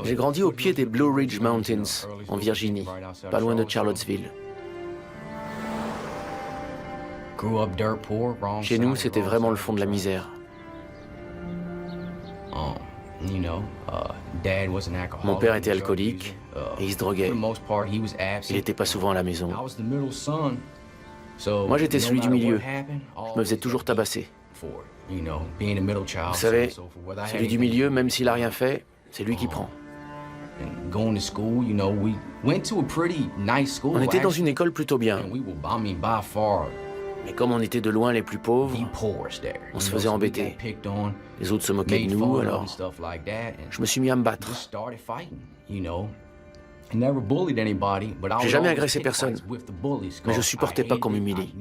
J'ai grandi au pied des Blue Ridge Mountains, en Virginie, pas loin de Charlottesville. Chez nous, c'était vraiment le fond de la misère. Mon père était alcoolique et il se droguait. Il n'était pas souvent à la maison. Moi, j'étais celui du milieu. Je me faisais toujours tabasser. Vous savez, celui du milieu, même s'il n'a rien fait, c'est lui qui prend. On était dans une école plutôt bien. Mais comme on était de loin les plus pauvres, on se faisait embêter. Les autres se moquaient de nous, alors je me suis mis à me battre. J'ai jamais agressé personne, mais je supportais pas qu'on m'humilie.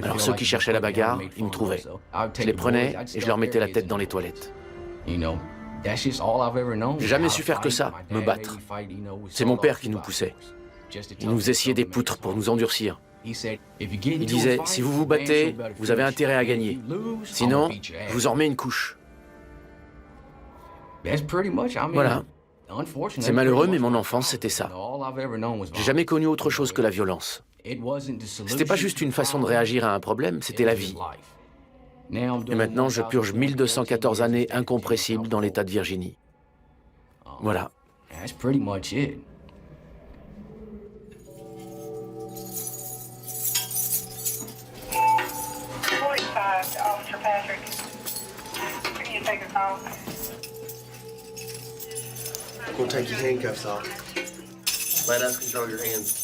Alors ceux qui cherchaient la bagarre, ils me trouvaient. Je les prenais et je leur mettais la tête dans les toilettes. J'ai jamais su faire que ça, me battre. C'est mon père qui nous poussait. Il nous faisait scier des poutres pour nous endurcir. Il disait, si vous vous battez, vous avez intérêt à gagner. Sinon, je vous en remets une couche. Voilà. C'est malheureux, mais mon enfance, c'était ça. J'ai jamais connu autre chose que la violence. C'était pas juste une façon de réagir à un problème, c'était la vie. Et maintenant, je purge 1214 années incompressibles dans l'État de Virginie. Voilà. Officer Patrick, can you take a call? We'll take your handcuffs off. Let us control your hands.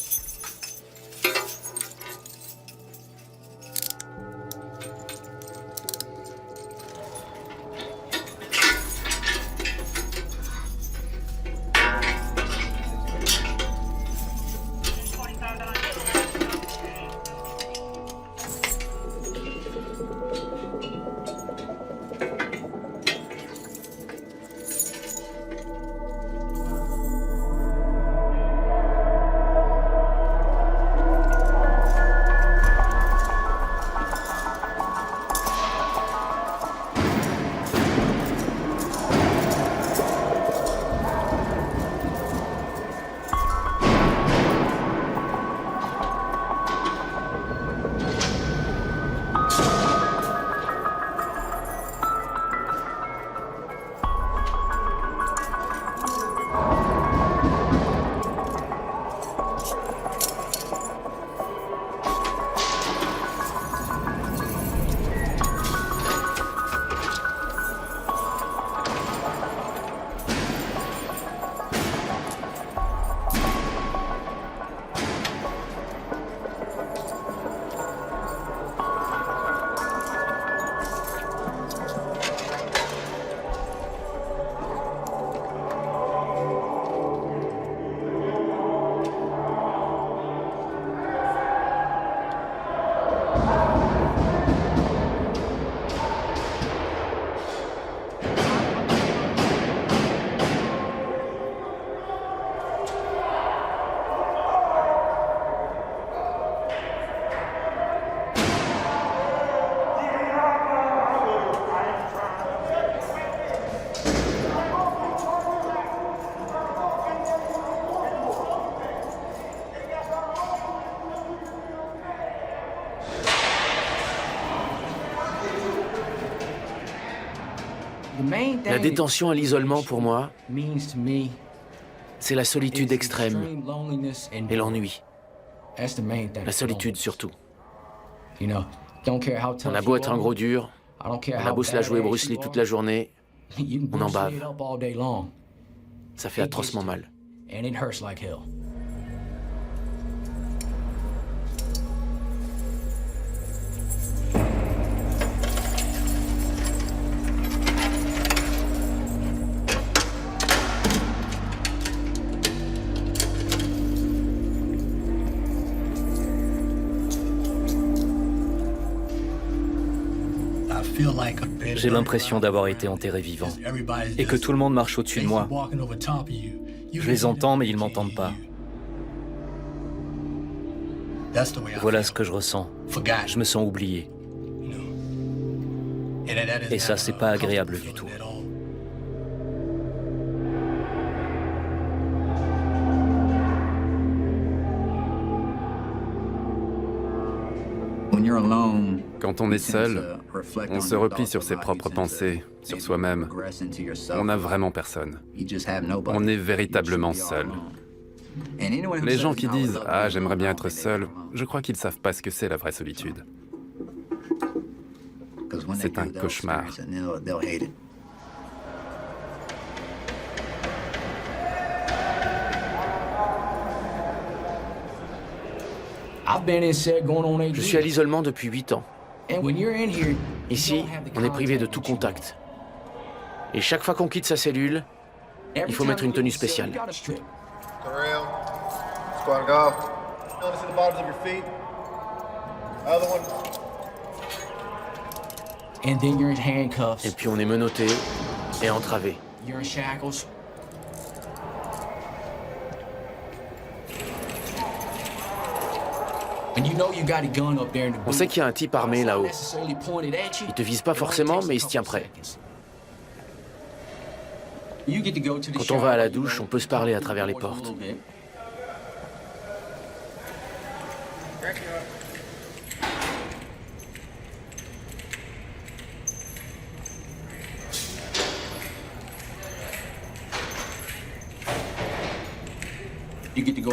La détention à l'isolement, pour moi, c'est la solitude extrême et l'ennui. La solitude, surtout. On a beau être un gros dur, on a beau se la jouer Bruce Lee toute la journée, on en bave. Ça fait atrocement mal. J'ai l'impression d'avoir été enterré vivant et que tout le monde marche au-dessus de moi. Je les entends, mais ils ne m'entendent pas. Voilà ce que je ressens. Je me sens oublié. Et ça, c'est pas agréable du tout. Quand on est seul, on se replie sur ses propres pensées, sur soi-même. On n'a vraiment personne. On est véritablement seul. Les gens qui disent « Ah, j'aimerais bien être seul », je crois qu'ils ne savent pas ce que c'est la vraie solitude. C'est un cauchemar. Je suis à l'isolement depuis 8 ans. Ici, on est privé de tout contact. Et chaque fois qu'on quitte sa cellule, il faut mettre une tenue spéciale. Around. Squat golf. Notice the bottoms of your feet. Other one. Et puis on est menotté et entravé. On sait qu'il y a un type armé là-haut. Il te vise pas forcément, mais il se tient prêt. Quand on va à la douche, on peut se parler à travers les portes.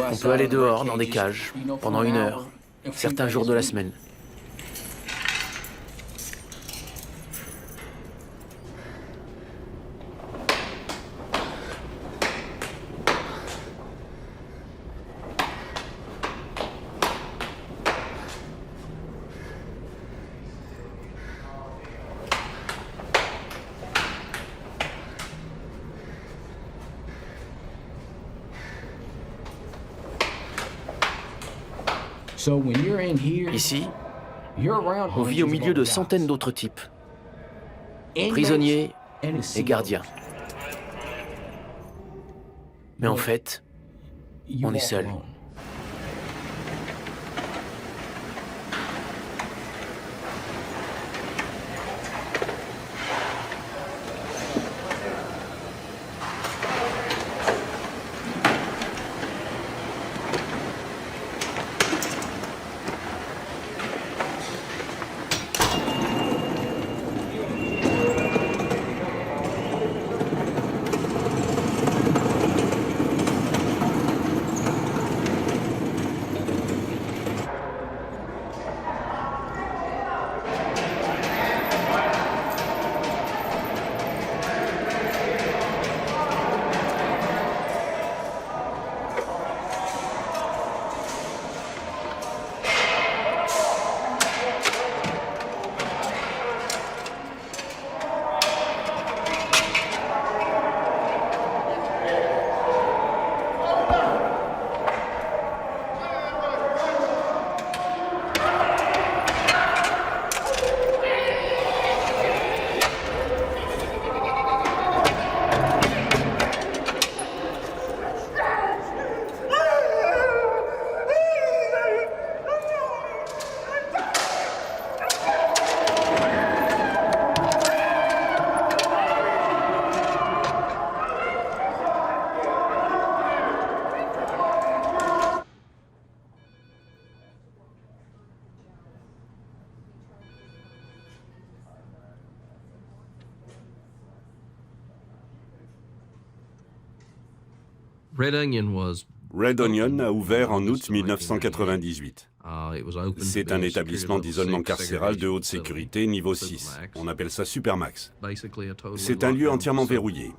On peut aller dehors, dans des cages, pendant 1 heure, certains jours de la semaine. Ici, on vit au milieu de centaines d'autres types, prisonniers et gardiens. Mais en fait, on est seul. Red Onion a ouvert en août 1998. C'est un établissement d'isolement carcéral de haute sécurité niveau 6. On appelle ça Supermax. C'est un lieu entièrement verrouillé.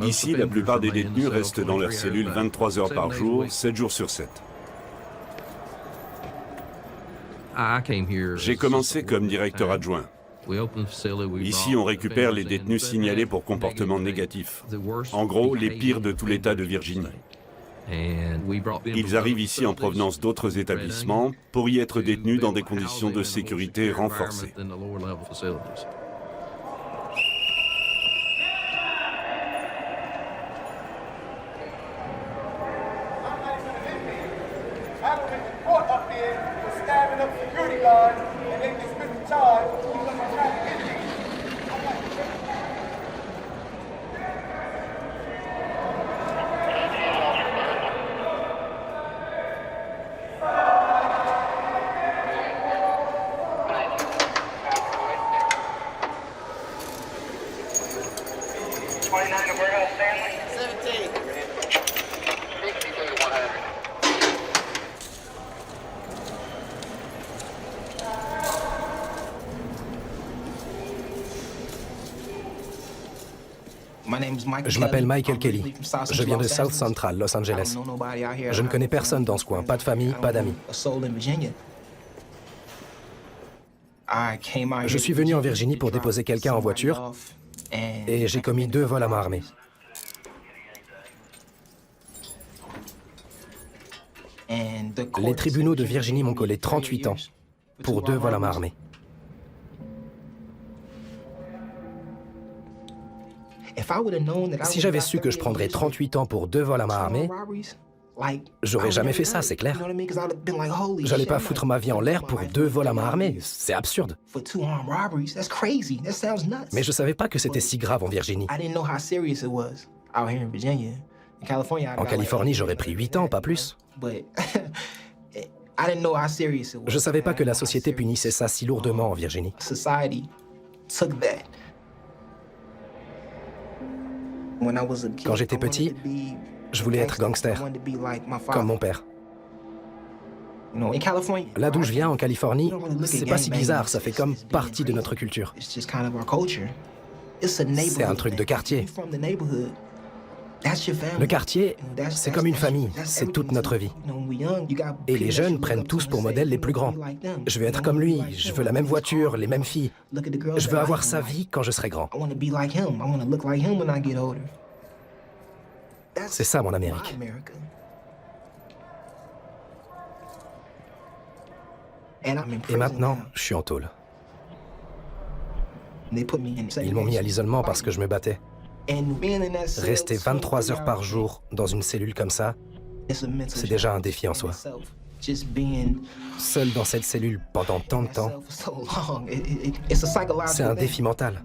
Ici, la plupart des détenus restent dans leur cellule 23 heures par jour, 7 jours sur 7. J'ai commencé comme directeur adjoint. Ici, on récupère les détenus signalés pour comportement négatif. En gros, les pires de tout l'État de Virginie. Ils arrivent ici en provenance d'autres établissements pour y être détenus dans des conditions de sécurité renforcées. Je m'appelle Michael Kelly. Je viens de South Central, Los Angeles. Je ne connais personne dans ce coin, pas de famille, pas d'amis. Je suis venu en Virginie pour déposer quelqu'un en voiture et j'ai commis 2 vols à main armée. Les tribunaux de Virginie m'ont collé 38 ans pour 2 vols à main armée. Si j'avais su que je prendrais 38 ans pour 2 vols à main armée, j'aurais jamais fait ça, c'est clair. J'allais pas foutre ma vie en l'air pour 2 vols à main armée, c'est absurde. Mais je savais pas que c'était si grave en Virginie. En Californie, j'aurais pris 8 ans, pas plus. Je savais pas que la société punissait ça si lourdement en Virginie. Quand j'étais petit, je voulais être gangster, comme mon père. Là d'où je viens, en Californie, c'est pas si bizarre, ça fait comme partie de notre culture. C'est un truc de quartier. Le quartier, c'est comme une famille, c'est toute notre vie. Et les jeunes prennent tous pour modèle les plus grands. Je veux être comme lui, je veux la même voiture, les mêmes filles. Je veux avoir sa vie quand je serai grand. C'est ça mon Amérique. Et maintenant, je suis en tôle. Ils m'ont mis à l'isolement parce que je me battais. Rester 23 heures par jour dans une cellule comme ça, c'est déjà un défi en soi. Seul dans cette cellule pendant tant de temps, c'est un défi mental.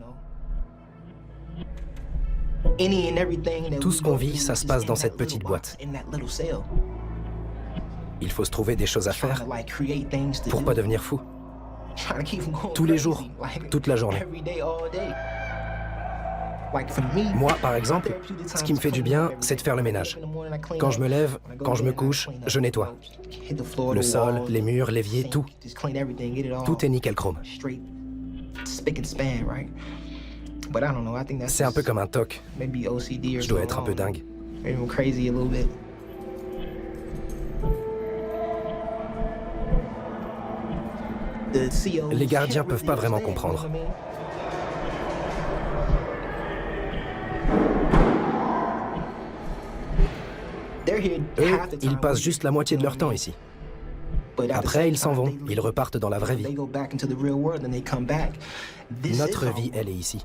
Tout ce qu'on vit, ça se passe dans cette petite boîte. Il faut se trouver des choses à faire pour pas devenir fou. Tous les jours, toute la journée. Moi, par exemple, ce qui me fait du bien, c'est de faire le ménage. Quand je me lève, quand je me couche, je nettoie. Le sol, les murs, l'évier, tout. Tout est nickel chrome. C'est un peu comme un TOC. Je dois être un peu dingue. Les gardiens peuvent pas vraiment comprendre. Eux, ils passent juste la moitié de leur temps ici. Après, ils s'en vont, ils repartent dans la vraie vie. Notre vie, elle est ici.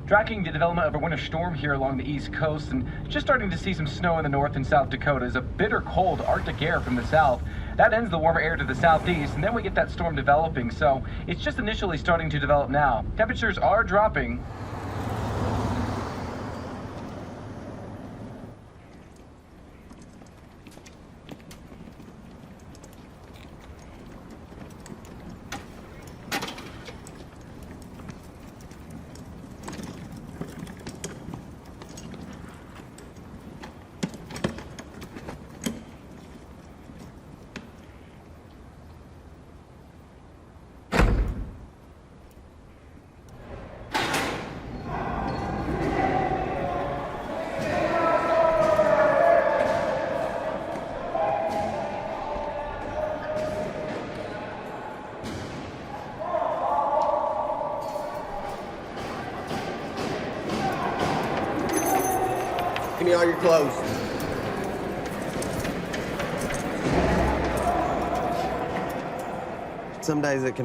Tracking the development of a winter storm here along the east coast and just starting to see some snow in the North and South Dakota as a bitter cold Arctic air from the south. That ends the warmer air to the southeast, and then we get that storm developing, so it's just initially starting to develop now. Temperatures are dropping. Give me all your clothes.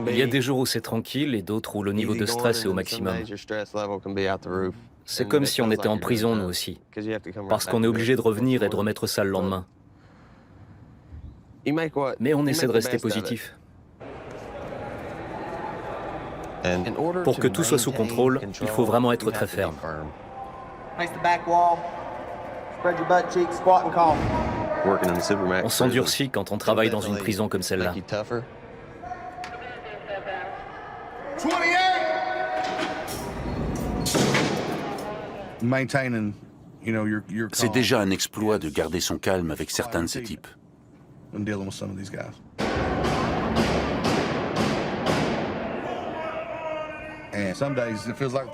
Il y a des jours où c'est tranquille et d'autres où le niveau de stress est au maximum. C'est comme si on était en prison, nous aussi, parce qu'on est obligé de revenir et de remettre ça le lendemain. Mais on essaie de rester positif. Pour que tout soit sous contrôle, il faut vraiment être très ferme. On s'endurcit quand on travaille dans une prison comme celle-là. C'est déjà un exploit de garder son calme avec certains de ces types.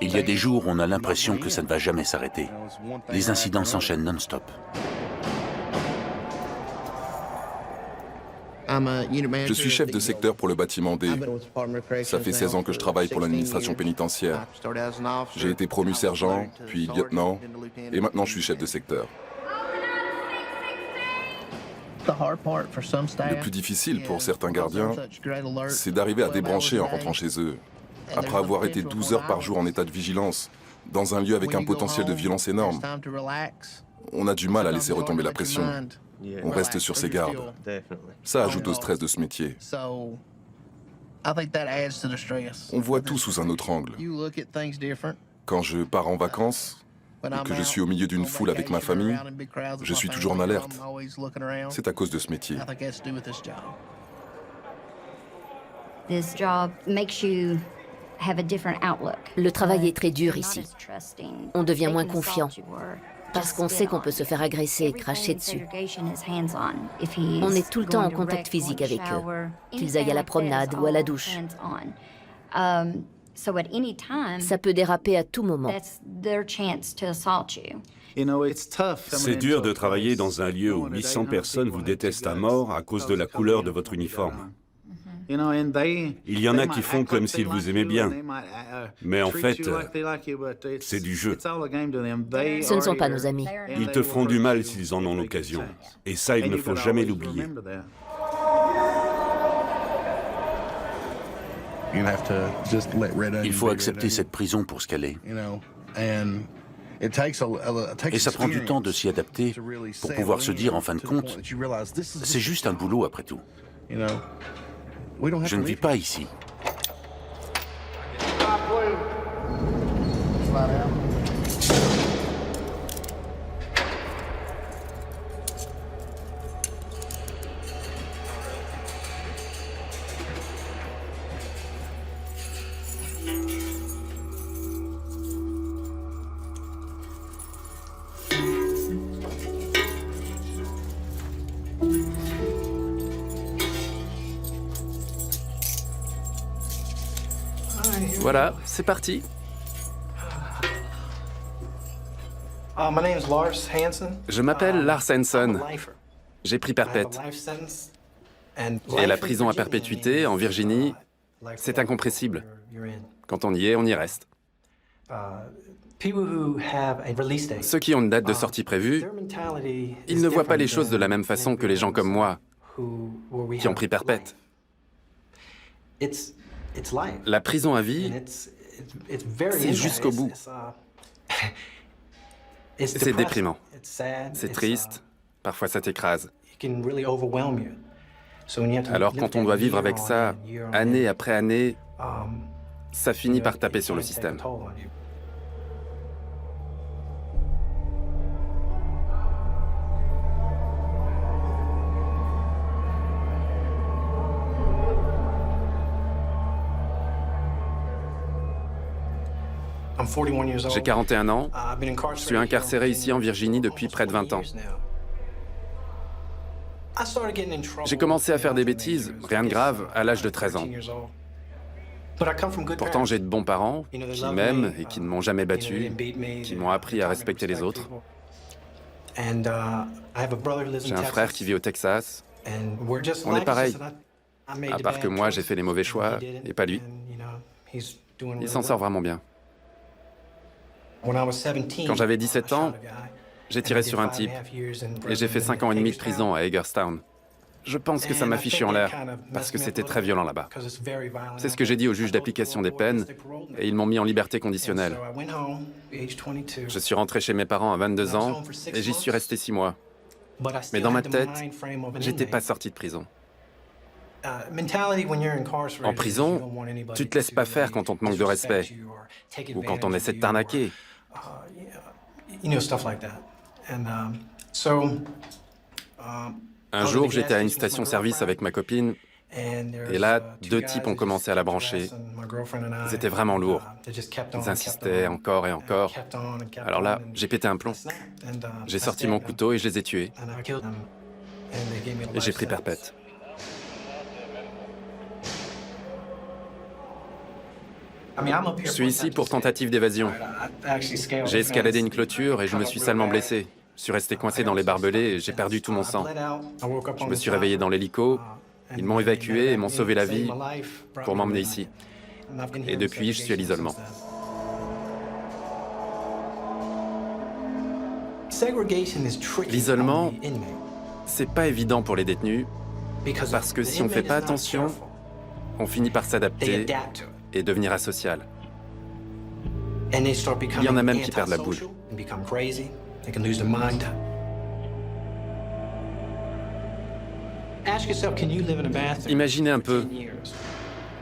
Il y a des jours où on a l'impression que ça ne va jamais s'arrêter. Les incidents s'enchaînent non-stop. Je suis chef de secteur pour le bâtiment D. Ça fait 16 ans que je travaille pour l'administration pénitentiaire. J'ai été promu sergent, puis lieutenant, et maintenant je suis chef de secteur. Le plus difficile pour certains gardiens, c'est d'arriver à débrancher en rentrant chez eux. Après avoir été 12 heures par jour en état de vigilance, dans un lieu avec un potentiel de violence énorme, on a du mal à laisser retomber la pression. On reste sur ses gardes. Ça ajoute au stress de ce métier. On voit tout sous un autre angle. Quand je pars en vacances, et que je suis au milieu d'une foule avec ma famille, je suis toujours en alerte. C'est à cause de ce métier. Le travail est très dur ici. On devient moins confiant parce qu'on sait qu'on peut se faire agresser et cracher dessus. On est tout le temps en contact physique avec eux, qu'ils aillent à la promenade ou à la douche. Ça peut déraper à tout moment. C'est dur de travailler dans un lieu où 800 personnes vous détestent à mort à cause de la couleur de votre uniforme. Il y en a qui font comme s'ils vous aimaient bien, mais en fait, c'est du jeu. Ce ne sont pas nos amis. Ils te feront du mal s'ils en ont l'occasion, et ça, il ne faut jamais l'oublier. Il faut accepter cette prison pour ce qu'elle est. Et ça prend du temps de s'y adapter pour pouvoir se dire, en fin de compte, c'est juste un boulot après tout. Je ne vis pas ici. Voilà, c'est parti. Je m'appelle Lars Hansen. J'ai pris perpète. Et la prison à perpétuité, en Virginie, c'est incompressible. Quand on y est, on y reste. Ceux qui ont une date de sortie prévue, ils ne voient pas les choses de la même façon que les gens comme moi, qui ont pris perpète. La prison à vie, c'est jusqu'au bout. C'est déprimant. C'est triste. Parfois, ça t'écrase. Alors, quand on doit vivre avec ça, année après année, ça finit par taper sur le système. J'ai 41 ans. Je suis incarcéré ici en Virginie depuis près de 20 ans. J'ai commencé à faire des bêtises, rien de grave, à l'âge de 13 ans. Pourtant, j'ai de bons parents qui m'aiment et qui ne m'ont jamais battu, qui m'ont appris à respecter les autres. J'ai un frère qui vit au Texas. On est pareil. À part que moi, j'ai fait les mauvais choix, et pas lui. Il s'en sort vraiment bien. Quand j'avais 17 ans, j'ai tiré sur un type et j'ai fait 5 ans et demi de prison à Hagerstown. Je pense que ça m'a fichu en l'air parce que c'était très violent là-bas. C'est ce que j'ai dit au juge d'application des peines et ils m'ont mis en liberté conditionnelle. Je suis rentré chez mes parents à 22 ans et j'y suis resté 6 mois. Mais dans ma tête, j'étais pas sorti de prison. En prison, tu te laisses pas faire quand on te manque de respect ou quand on essaie de t'arnaquer. Un jour, j'étais à une station-service avec ma copine Et là, 2 types ont commencé à la brancher. C'était vraiment lourd. Ils insistaient encore et encore. Alors là, j'ai pété un plomb. J'ai sorti mon couteau et je les ai tués. Et j'ai pris perpète. Je suis ici pour tentative d'évasion. J'ai escaladé une clôture et je me suis salement blessé. Je suis resté coincé dans les barbelés et j'ai perdu tout mon sang. Je me suis réveillé dans l'hélico. Ils m'ont évacué et m'ont sauvé la vie pour m'emmener ici. Et depuis, je suis à l'isolement. L'isolement, c'est pas évident pour les détenus, parce que si on fait pas attention, on finit par s'adapter et devenir asocial. Il y en a même qui perdent la boule. Imaginez un peu,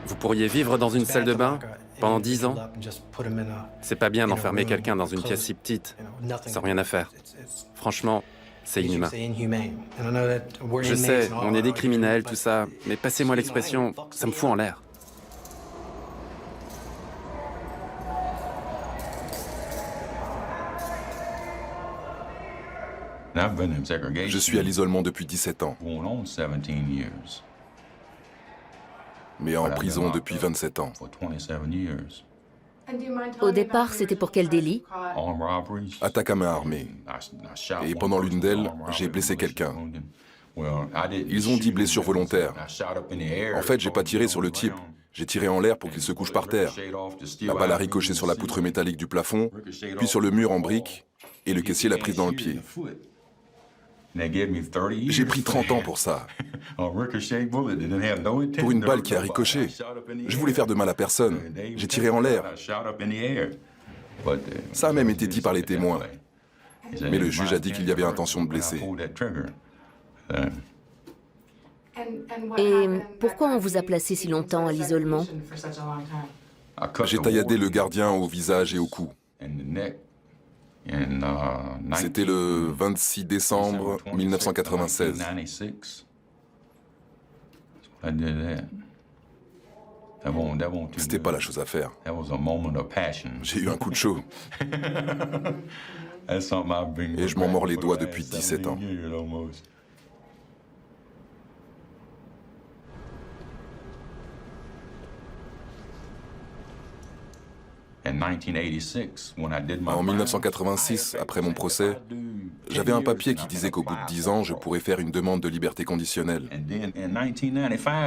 vous pourriez vivre dans une salle de bain pendant 10 ans. C'est pas bien d'enfermer quelqu'un dans une pièce si petite, sans rien à faire. Franchement, c'est inhumain. Je sais, on est des criminels, tout ça, mais passez-moi l'expression, ça me fout en l'air. Je suis à l'isolement depuis 17 ans, mais en prison depuis 27 ans. Au départ, c'était pour quel délit? Attaque à main armée. Et pendant l'une d'elles, j'ai blessé quelqu'un. Ils ont dit blessure volontaire. En fait, j'ai pas tiré sur le type. J'ai tiré en l'air pour qu'il se couche par terre. La balle a ricoché sur la poutre métallique du plafond, puis sur le mur en briques, et le caissier l'a prise dans le pied. J'ai pris 30 ans pour ça. Pour une balle qui a ricoché. Je voulais faire de mal à personne. J'ai tiré en l'air. Ça a même été dit par les témoins. Mais le juge a dit qu'il y avait intention de blesser. Et pourquoi on vous a placé si longtemps à l'isolement? J'ai tailladé le gardien au visage et au cou. C'était le 26 décembre 1996. C'était pas la chose à faire. J'ai eu un coup de chaud. Et je m'en mords les doigts depuis 17 ans. En 1986, après mon procès, j'avais un papier qui disait qu'au bout de 10 ans, je pourrais faire une demande de liberté conditionnelle.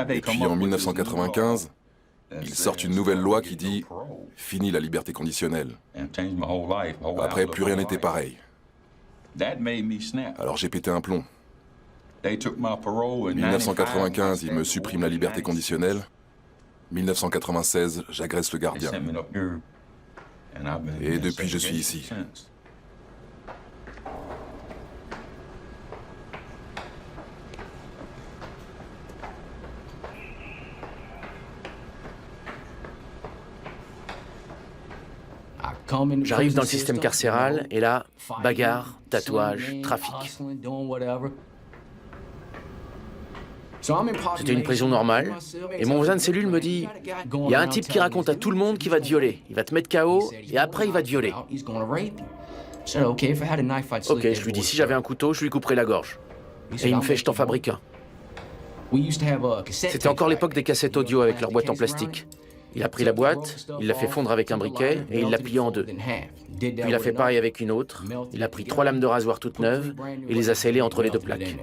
Et puis en 1995, ils sortent une nouvelle loi qui dit « Fini la liberté conditionnelle ». Après, plus rien n'était pareil. Alors j'ai pété un plomb. En 1995, ils me suppriment la liberté conditionnelle. 1996, j'agresse le gardien. Et depuis, je suis ici. J'arrive dans le système carcéral et là, bagarre, tatouage, trafic. C'était une prison normale, et mon voisin de cellule me dit « Il y a un type qui raconte à tout le monde qu'il va te violer. Il va te mettre KO, et après il va te violer. » Ok, je lui dis « Si j'avais un couteau, je lui couperais la gorge. » Et il me fait « Je t'en fabrique un. » C'était encore l'époque des cassettes audio avec leur boîte en plastique. Il a pris la boîte, il l'a fait fondre avec un briquet, et il l'a pliée en deux. Puis il a fait pareil avec une autre. Il a pris 3 lames de rasoir toutes neuves, et les a scellées entre les 2 plaques.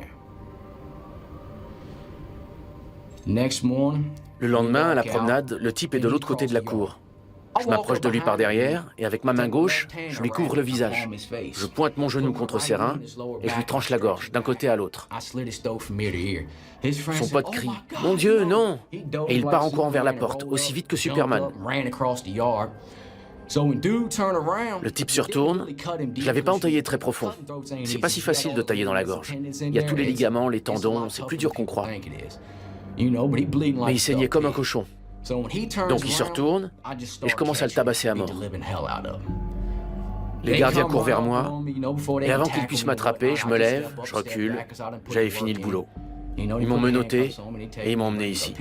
Le lendemain, à la promenade, le type est de l'autre côté de la cour. Je m'approche de lui par derrière et avec ma main gauche, je lui couvre le visage. Je pointe mon genou contre ses reins et je lui tranche la gorge d'un côté à l'autre. Son pote crie « Mon Dieu, non !» et il part en courant vers la porte, aussi vite que Superman. Le type se retourne. Je l'avais pas entaillé très profond. C'est pas si facile de tailler dans la gorge. Il y a tous les ligaments, les tendons, c'est plus dur qu'on croit. Mais il saignait comme un cochon. Donc il se retourne et je commence à le tabasser à mort. Les gardiens courent vers moi et avant qu'ils puissent m'attraper, je me lève, je recule. J'avais fini le boulot. Ils m'ont menotté et ils m'ont emmené ici.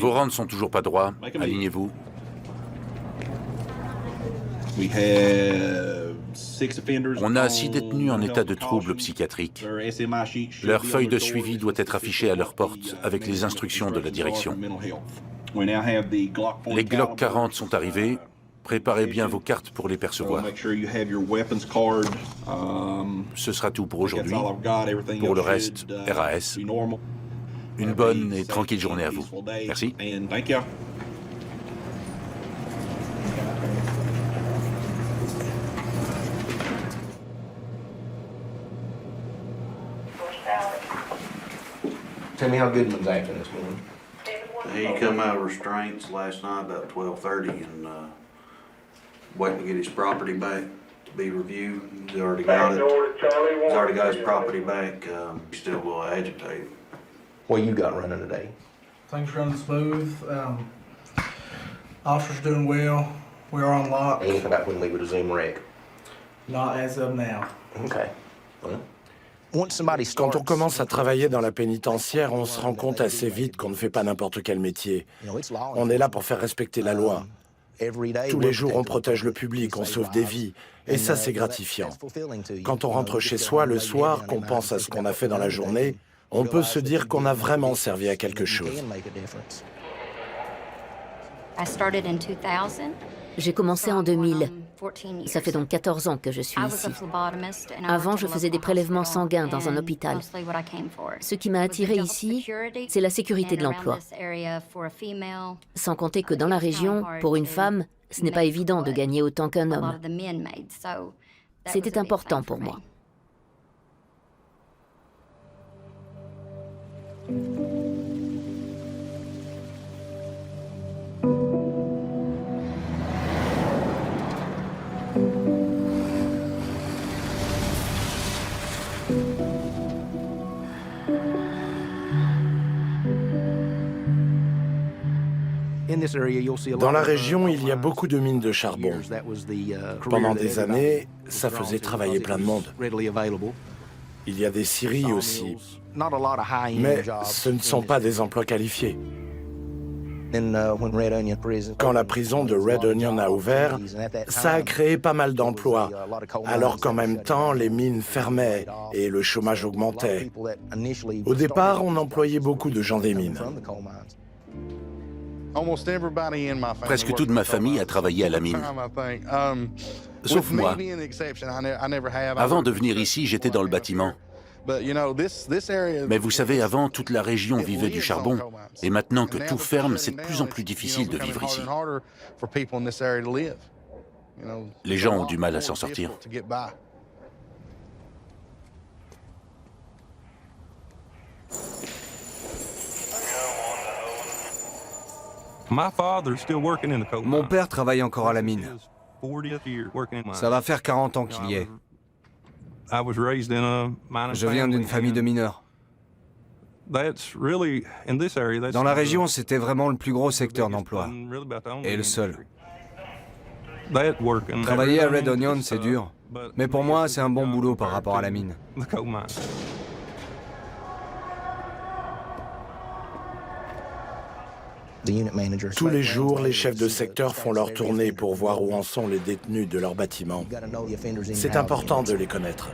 Vos rangs ne sont toujours pas droits. Alignez-vous. On a 6 détenus en état de trouble psychiatrique. Leur feuille de suivi doit être affichée à leur porte avec les instructions de la direction. Les Glock 40 sont arrivés. Préparez bien vos cartes pour les percevoir. Ce sera tout pour aujourd'hui. Pour le reste, RAS. Une bonne et tranquille journée à vous. Merci. Tell me how Goodman's acting this morning. He come out of restraints last night about 12:30 and waiting to get his property back to be reviewed. He's already got it. He's already got his property back. He's still a little agitated. What you got running today? Things running smooth. Officers doing well. We're on lock. Anything about when we would resume rec? Not as of now. Okay. Well. Quand on commence à travailler dans la pénitentiaire, on se rend compte assez vite qu'on ne fait pas n'importe quel métier. On est là pour faire respecter la loi. Tous les jours, on protège le public, on sauve des vies. Et ça, c'est gratifiant. Quand on rentre chez soi le soir, qu'on pense à ce qu'on a fait dans la journée, on peut se dire qu'on a vraiment servi à quelque chose. J'ai commencé en 2000. Ça fait donc 14 ans que je suis ici. Avant, je faisais des prélèvements sanguins dans un hôpital. Ce qui m'a attiré ici, c'est la sécurité de l'emploi. Sans compter que dans la région, pour une femme, ce n'est pas évident de gagner autant qu'un homme. C'était important pour moi. Dans la région, il y a beaucoup de mines de charbon. Pendant des années, ça faisait travailler plein de monde. Il y a des scieries aussi. Mais ce ne sont pas des emplois qualifiés. Quand la prison de Red Onion a ouvert, ça a créé pas mal d'emplois, alors qu'en même temps, les mines fermaient et le chômage augmentait. Au départ, on employait beaucoup de gens des mines. Presque toute ma famille a travaillé à la mine. Sauf moi. Avant de venir ici, j'étais dans le bâtiment. Mais vous savez, avant, toute la région vivait du charbon. Et maintenant que tout ferme, c'est de plus en plus difficile de vivre ici. Les gens ont du mal à s'en sortir. Mon père travaille encore à la mine. Ça va faire 40 ans qu'il y est. Je viens d'une famille de mineurs. Dans la région, c'était vraiment le plus gros secteur d'emploi. Et le seul. Travailler à Red Onion, c'est dur. Mais pour moi, c'est un bon boulot par rapport à la mine. Tous les jours, les chefs de secteur font leur tournée pour voir où en sont les détenus de leur bâtiment. C'est important de les connaître.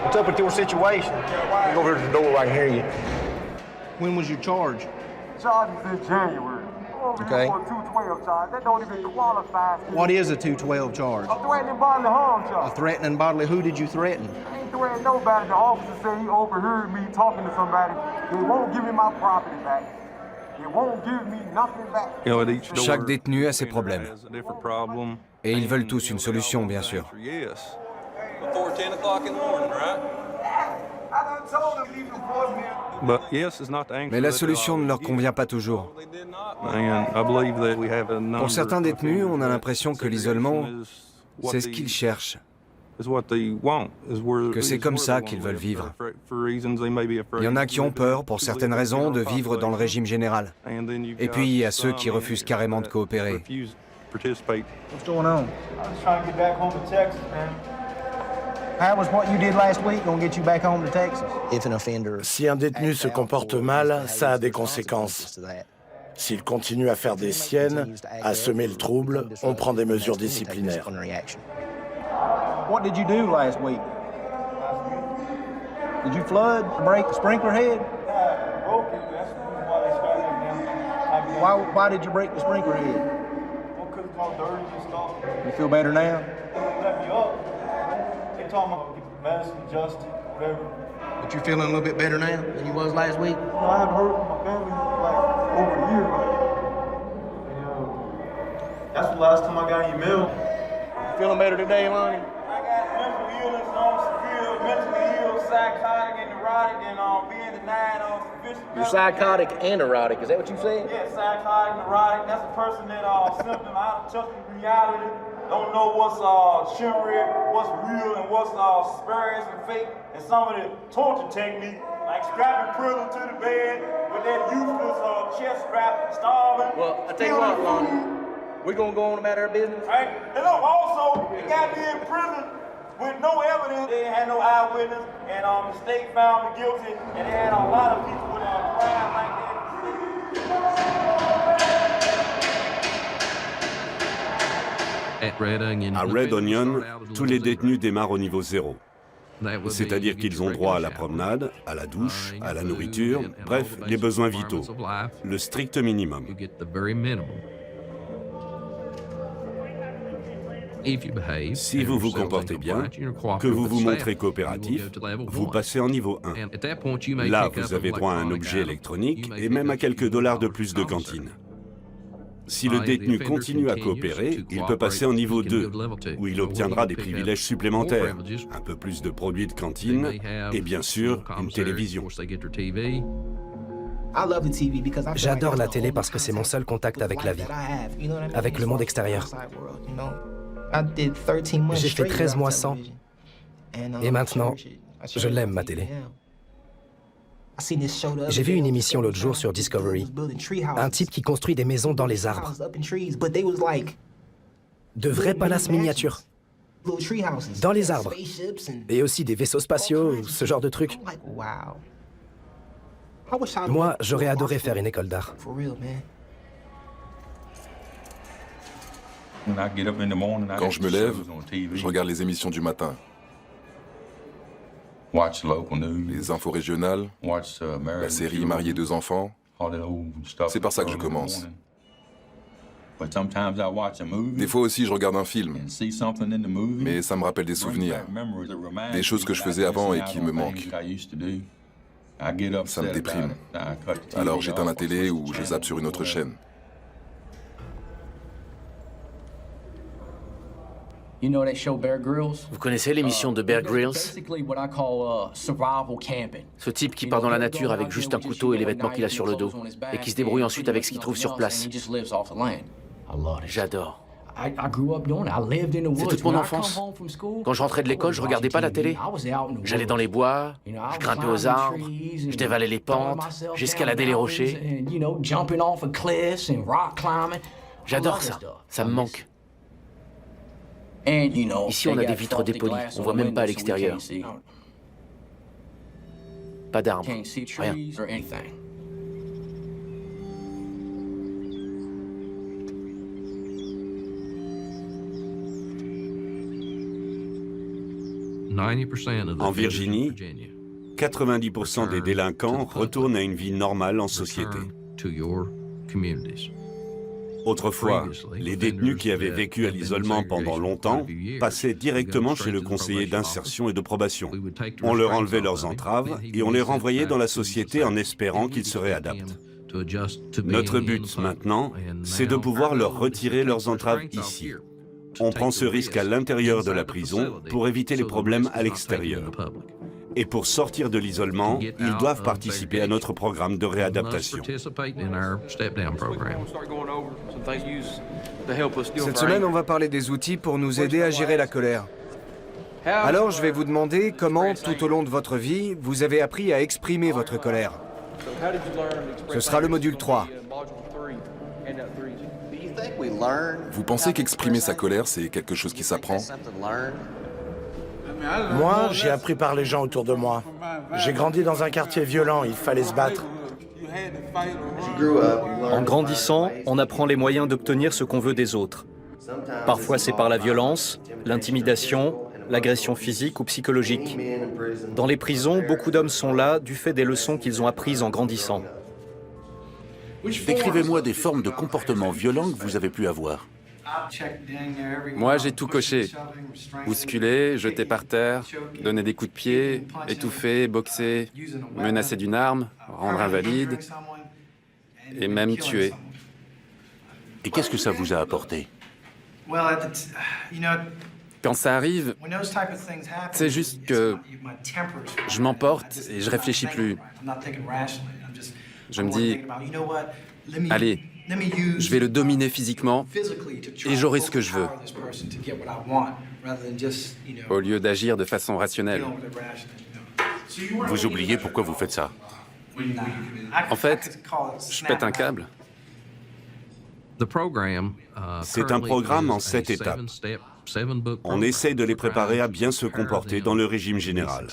What's up with your situation? Go over to the door, I can hear you. When was your charge? Charge is in January. Okay. For a 212 charge. That don't even qualify. What is a 212 charge? A threatening bodily harm charge. A threatening bodily. Who did you threaten? I ain't threatening nobody. The officer said he overheard me talking to somebody. They won't give me my property back. They won't give me nothing back. Chaque détenu a ses problèmes. Et ils veulent tous une solution, bien sûr. Before 10 o'clock in the morning, right? I done told them leave the voicemail. Mais la solution ne leur convient pas toujours. Pour certains détenus, on a l'impression que l'isolement, c'est ce qu'ils cherchent. Que c'est comme ça qu'ils veulent vivre. Il y en a qui ont peur, pour certaines raisons, de vivre dans le régime général. Et puis il y a ceux qui refusent carrément de coopérer. What's going on? I was trying to get back home to Texas, man. How was what you did last week gonna get you back home to Texas? If an offender... Si un détenu se comporte mal, ça a des conséquences. S'il continue à faire des siennes, à semer le trouble, on prend des mesures disciplinaires. What did you do last week? Did you flood, break the sprinkler head? Why did you break the sprinkler head? Well, because it's all dirty and stuff. You feel better now? They let me up. They told me to get the medicine adjusted, whatever. But you feeling a little bit better now than you was last week? You know, I haven't heard from my family in like over a year. That's the last time I got any mail. You feeling better today, Lonnie? I got mental illness, severe, mentally ill, psychotic, and neurotic, and being denied sufficient. You're psychotic and neurotic, is that what you said? Yeah, psychotic, neurotic. That's a person that symptom out of touch with reality. Don't know what's shimmery, what's real, and what's spurious and fake. And some of the torture techniques, like strapping prison to the bed with that useless chest strap, starving. Well, I tell you what, Lonnie, we're gonna go on about our business. Right? And look, also, they got me in prison with no evidence. They had no eyewitness, and the state found me guilty, and they had a lot of people with crimes like that. À Red Onion, tous les détenus démarrent au niveau 0. C'est-à-dire qu'ils ont droit à la promenade, à la douche, à la nourriture, bref, les besoins vitaux, le strict minimum. Si vous vous comportez bien, que vous vous montrez coopératif, vous passez en niveau 1. Là, vous avez droit à un objet électronique et même à quelques dollars de plus de cantine. Si le détenu continue à coopérer, il peut passer en niveau 2, où il obtiendra des privilèges supplémentaires, un peu plus de produits de cantine et bien sûr une télévision. J'adore la télé parce que c'est mon seul contact avec la vie, avec le monde extérieur. J'ai fait 13 mois sans, et maintenant, je l'aime, ma télé. J'ai vu une émission l'autre jour sur Discovery, un type qui construit des maisons dans les arbres. De vrais palaces miniatures, dans les arbres, et aussi des vaisseaux spatiaux, ce genre de trucs. Moi, j'aurais adoré faire une école d'art. Quand je me lève, je regarde les émissions du matin. Les infos régionales, la série Marié 2 enfants. C'est par ça que je commence. Des fois aussi, je regarde un film, mais ça me rappelle des souvenirs, des choses que je faisais avant et qui me manquent. Ça me déprime. Alors j'éteins la télé ou je zappe sur une autre chaîne. Vous connaissez l'émission de Bear Grylls? Ce type qui part dans la nature avec juste un couteau et les vêtements qu'il a sur le dos, et qui se débrouille ensuite avec ce qu'il trouve sur place. J'adore. C'est toute mon enfance. Quand je rentrais de l'école, je regardais pas la télé. J'allais dans les bois, je grimpais aux arbres, je dévalais les pentes, j'escaladais les rochers. J'adore ça. Ça me manque. Ici, on a des vitres dépolies, on voit même pas à l'extérieur. pas d'arbres, rien. En Virginie, 90% des délinquants retournent à une vie normale en société. Autrefois, les détenus qui avaient vécu à l'isolement pendant longtemps passaient directement chez le conseiller d'insertion et de probation. On leur enlevait leurs entraves et on les renvoyait dans la société en espérant qu'ils se réadaptent. Notre but maintenant, c'est de pouvoir leur retirer leurs entraves ici. On prend ce risque à l'intérieur de la prison pour éviter les problèmes à l'extérieur. Et pour sortir de l'isolement, ils doivent participer à notre programme de réadaptation. Cette semaine, on va parler des outils pour nous aider à gérer la colère. Alors, je vais vous demander comment, tout au long de votre vie, vous avez appris à exprimer votre colère. Ce sera le module 3. Vous pensez qu'exprimer sa colère, c'est quelque chose qui s'apprend? Moi, j'ai appris par les gens autour de moi. J'ai grandi dans un quartier violent, il fallait se battre. En grandissant, on apprend les moyens d'obtenir ce qu'on veut des autres. Parfois, c'est par la violence, l'intimidation, l'agression physique ou psychologique. Dans les prisons, beaucoup d'hommes sont là du fait des leçons qu'ils ont apprises en grandissant. Décrivez-moi des formes de comportement violent que vous avez pu avoir. Moi, j'ai tout coché. Bousculer, jeter par terre, donner des coups de pied, étouffer, boxer, menacer d'une arme, rendre invalide et même tuer. Et qu'est-ce que ça vous a apporté? Quand ça arrive, c'est juste que je m'emporte et je réfléchis plus. Je me dis, allez, je vais le dominer physiquement et j'aurai ce que je veux, au lieu d'agir de façon rationnelle. Vous oubliez pourquoi vous faites ça? En fait, je pète un câble. C'est un programme en 7 étapes. On essaie de les préparer à bien se comporter dans le régime général.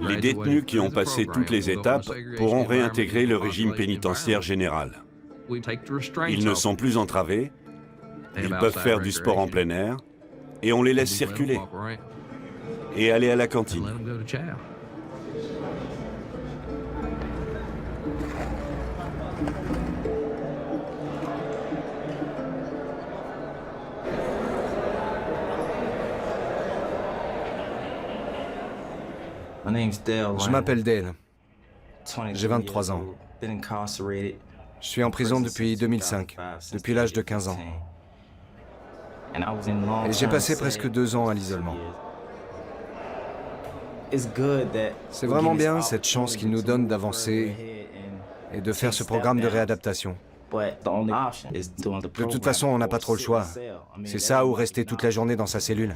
Les détenus qui ont passé toutes les étapes pourront réintégrer le régime pénitentiaire général. Ils ne sont plus entravés, ils peuvent faire du sport en plein air, et on les laisse circuler et aller à la cantine. Je m'appelle Dale. J'ai 23 ans. Je suis en prison depuis 2005, depuis l'âge de 15 ans. Et j'ai passé presque 2 ans à l'isolement. C'est vraiment bien cette chance qu'il nous donne d'avancer et de faire ce programme de réadaptation. De toute façon, on n'a pas trop le choix. C'est ça ou rester toute la journée dans sa cellule.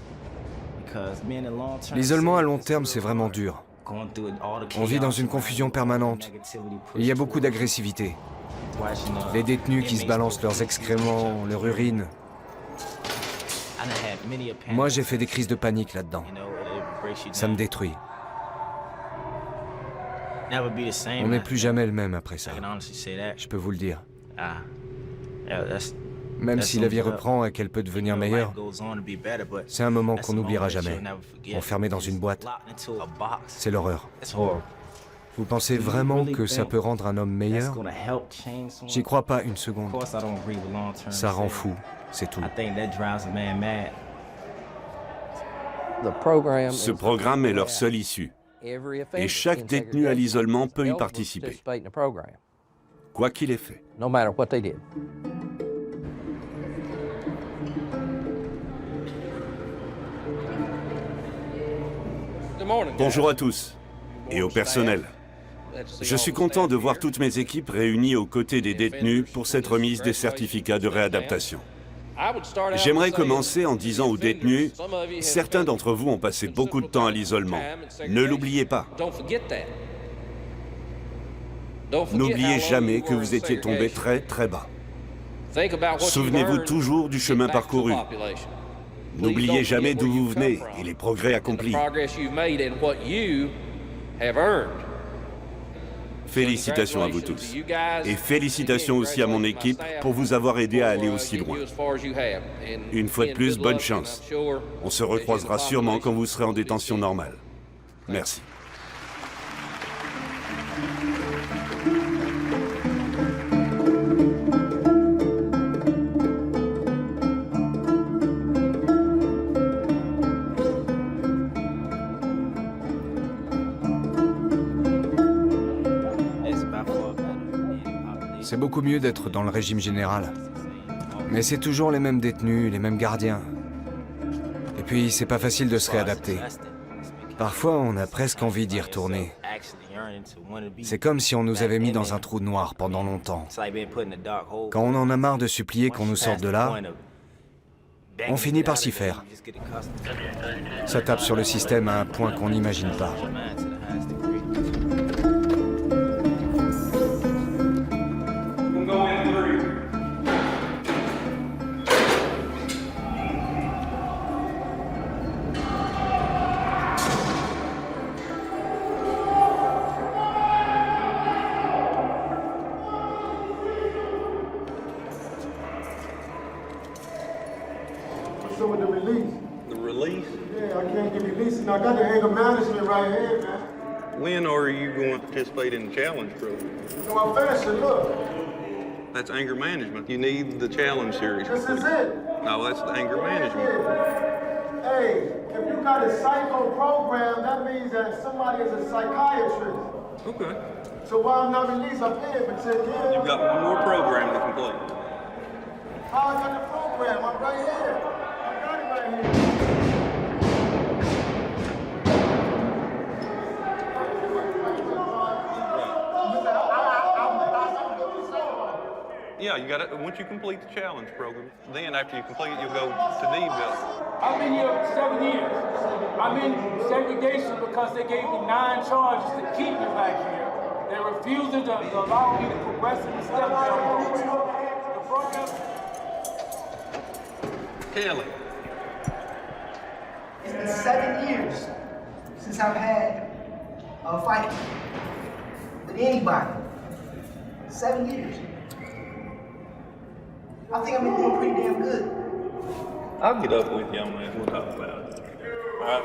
L'isolement à long terme, c'est vraiment dur. On vit dans une confusion permanente. Il y a beaucoup d'agressivité. Les détenus qui se balancent leurs excréments, leur urine. Moi, j'ai fait des crises de panique là-dedans. Ça me détruit. On n'est plus jamais le même après ça. Je peux vous le dire. Même si la vie reprend et qu'elle peut devenir meilleure, c'est un moment qu'on n'oubliera jamais. Enfermé dans une boîte, c'est l'horreur. Vous pensez vraiment que ça peut rendre un homme meilleur? J'y crois pas une seconde. Ça rend fou, c'est tout. Ce programme est leur seule issue. Et chaque détenu à l'isolement peut y participer, quoi qu'il ait fait. Bonjour à tous et au personnel. Je suis content de voir toutes mes équipes réunies aux côtés des détenus pour cette remise des certificats de réadaptation. J'aimerais commencer en disant aux détenus, certains d'entre vous ont passé beaucoup de temps à l'isolement. Ne l'oubliez pas. N'oubliez jamais que vous étiez tombé très très bas. Souvenez-vous toujours du chemin parcouru. N'oubliez jamais d'où vous venez et les progrès accomplis. Félicitations à vous tous. Et félicitations aussi à mon équipe pour vous avoir aidé à aller aussi loin. Une fois de plus, bonne chance. On se recroisera sûrement quand vous serez en détention normale. Merci. C'est beaucoup mieux d'être dans le régime général. Mais c'est toujours les mêmes détenus, les mêmes gardiens. Et puis, c'est pas facile de se réadapter. Parfois, on a presque envie d'y retourner. C'est comme si on nous avait mis dans un trou noir pendant longtemps. Quand on en a marre de supplier qu'on nous sorte de là, on finit par s'y faire. Ça tape sur le système à un point qu'on n'imagine pas. So with the release. The release? Yeah, I can't get released. I got the anger management right here, man. When are you going to participate in the challenge program? So I'm finishing, look. That's anger management. You need the challenge series. This is it. No, that's the anger management. Hey, if you got a psycho program, that means that somebody is a psychiatrist. Okay. So while I'm not released, I'm paying for 10 years. You've got one more program to complete. How I got the program? I'm right here. I got it right here. Yeah, you got it. Once you complete the challenge program, then after you complete it, you'll go to Deville. I've been here 7 years. I'm in segregation because they gave me 9 charges to keep me back here. They're refusing to allow me to progress in the step down. The program. Kelly. It's been 7 years since I've had a fight with anybody. 7 years. I think I've been doing pretty damn good. I'll get up with you on that. We'll talk about it. All right.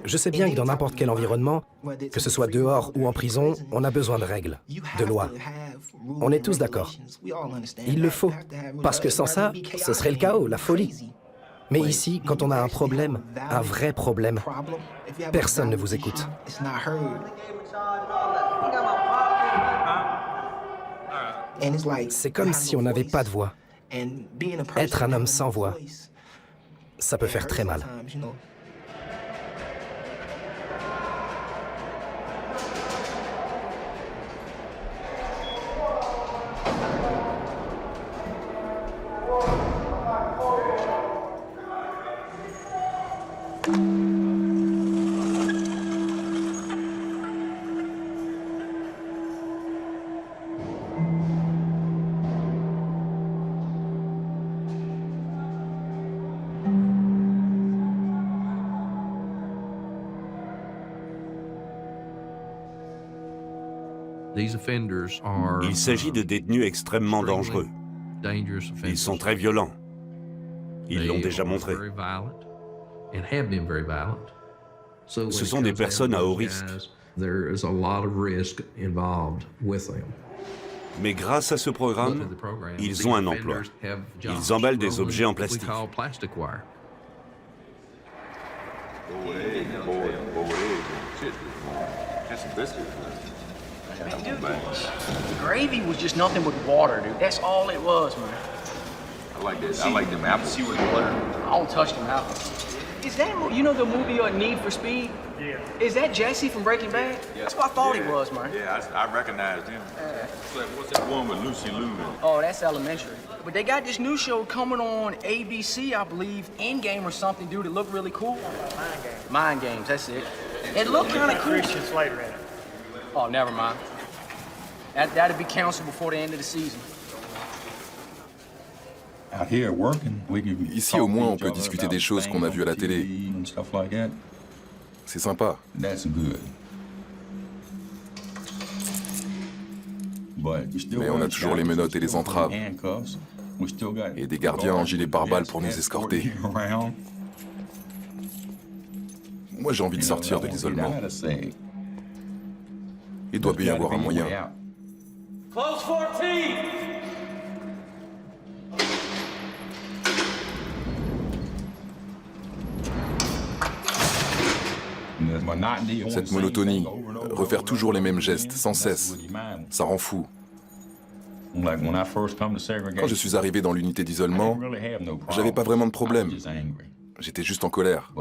Je sais bien que dans n'importe quel environnement, que ce soit dehors ou en prison, on a besoin de règles, de lois. On est tous d'accord. Il le faut, parce que sans ça, ce serait le chaos, la folie. Mais ici, quand on a un problème, un vrai problème, personne ne vous écoute. C'est comme si on n'avait pas de voix. Être un homme sans voix, ça peut faire très mal. Il s'agit de détenus extrêmement dangereux. Ils sont très violents. Ils l'ont déjà montré. Ce sont des personnes à haut risque. Mais grâce à ce programme, ils ont un emploi. Ils emballent des objets en plastique. The gravy was just nothing but water, dude. That's all it was, man. I like that. I like them apples. See what you learn. I don't touch them apples. Is that, you know the movie Need for Speed? Yeah. Is that Jesse from Breaking Bad? Yeah. That's what I thought he was, man. Yeah, I recognized him. What's that one with Lucy Liu? Oh, that's Elementary. But they got this new show coming on ABC, I believe, Endgame or something, dude. It looked really cool. Mind Games. Mind Games, that's it. It looked kind of cool. Christian Slater in it. Oh, never mind. That'd be canceled before the end of the season. Ici, au moins, on peut discuter des choses qu'on a vues à la télé. C'est sympa. Mais on a toujours les menottes et les entraves. Et des gardiens en gilet pare-balles pour nous escorter. Moi, j'ai envie de sortir de l'isolement. Il doit bien y avoir un moyen. Close 14! Cette monotonie, refaire toujours les mêmes gestes, sans cesse, ça rend fou. Quand je suis arrivé dans l'unité d'isolement, j'avais pas vraiment de problème. J'étais juste en colère.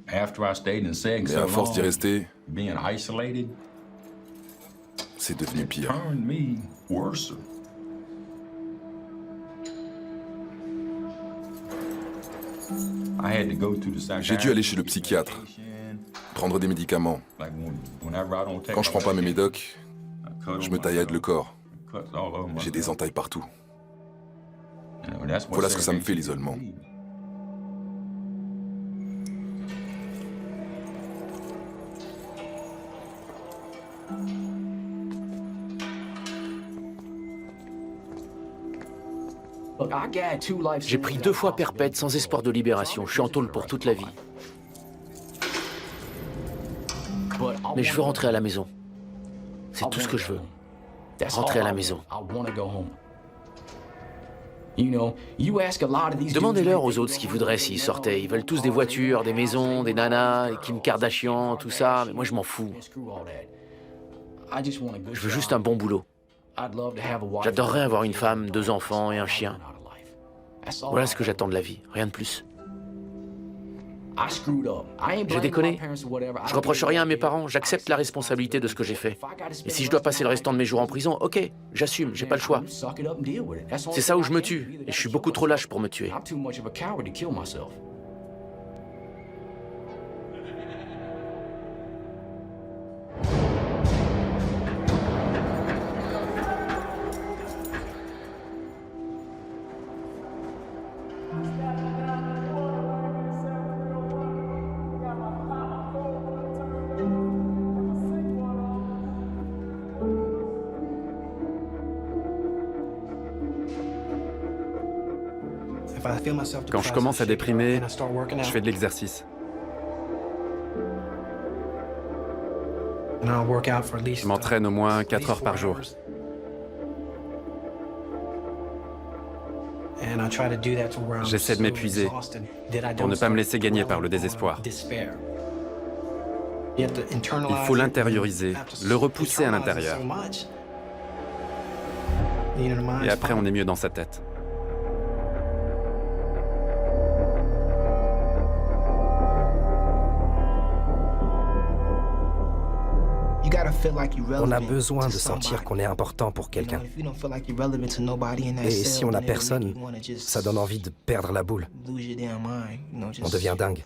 Mais à force d'y rester, c'est devenu pire. J'ai dû aller chez le psychiatre, prendre des médicaments. Quand je prends pas mes médocs, je me taillade le corps. J'ai des entailles partout. Voilà ce que ça me fait, l'isolement. J'ai pris 2 fois perpète sans espoir de libération. Je suis en tôle pour toute la vie. Mais je veux rentrer à la maison. C'est tout ce que je veux. Rentrer à la maison. Demandez-leur aux autres ce qu'ils voudraient s'ils sortaient. Ils veulent tous des voitures, des maisons, des nanas, des Kim Kardashian, tout ça. Mais moi, je m'en fous. Je veux juste un bon boulot. J'adorerais avoir une femme, 2 enfants et un chien. Voilà ce que j'attends de la vie, rien de plus. J'ai déconné. Je reproche rien à mes parents, j'accepte la responsabilité de ce que j'ai fait. Et si je dois passer le restant de mes jours en prison, ok, j'assume, j'ai pas le choix. C'est ça où je me tue, et je suis beaucoup trop lâche pour me tuer. Quand je commence à déprimer, je fais de l'exercice. Je m'entraîne au moins 4 heures par jour. J'essaie de m'épuiser pour ne pas me laisser gagner par le désespoir. Il faut l'intérioriser, le repousser à l'intérieur. Et après, on est mieux dans sa tête. On a besoin de sentir qu'on est important pour quelqu'un. Et si on n'a personne, ça donne envie de perdre la boule. On devient dingue.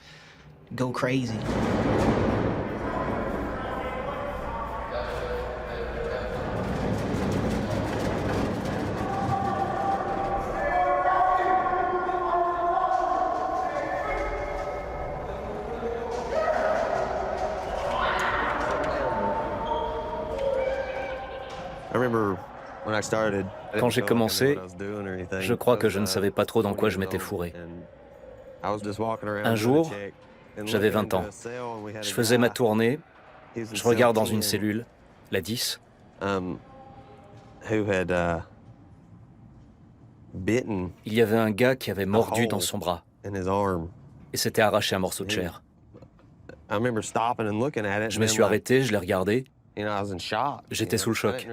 Quand j'ai commencé, je crois que je ne savais pas trop dans quoi je m'étais fourré. Un jour, j'avais 20 ans. Je faisais ma tournée, je regarde dans une cellule, la 10. Il y avait un gars qui avait mordu dans son bras et s'était arraché un morceau de chair. Je me suis arrêté, je l'ai regardé. J'étais sous le choc.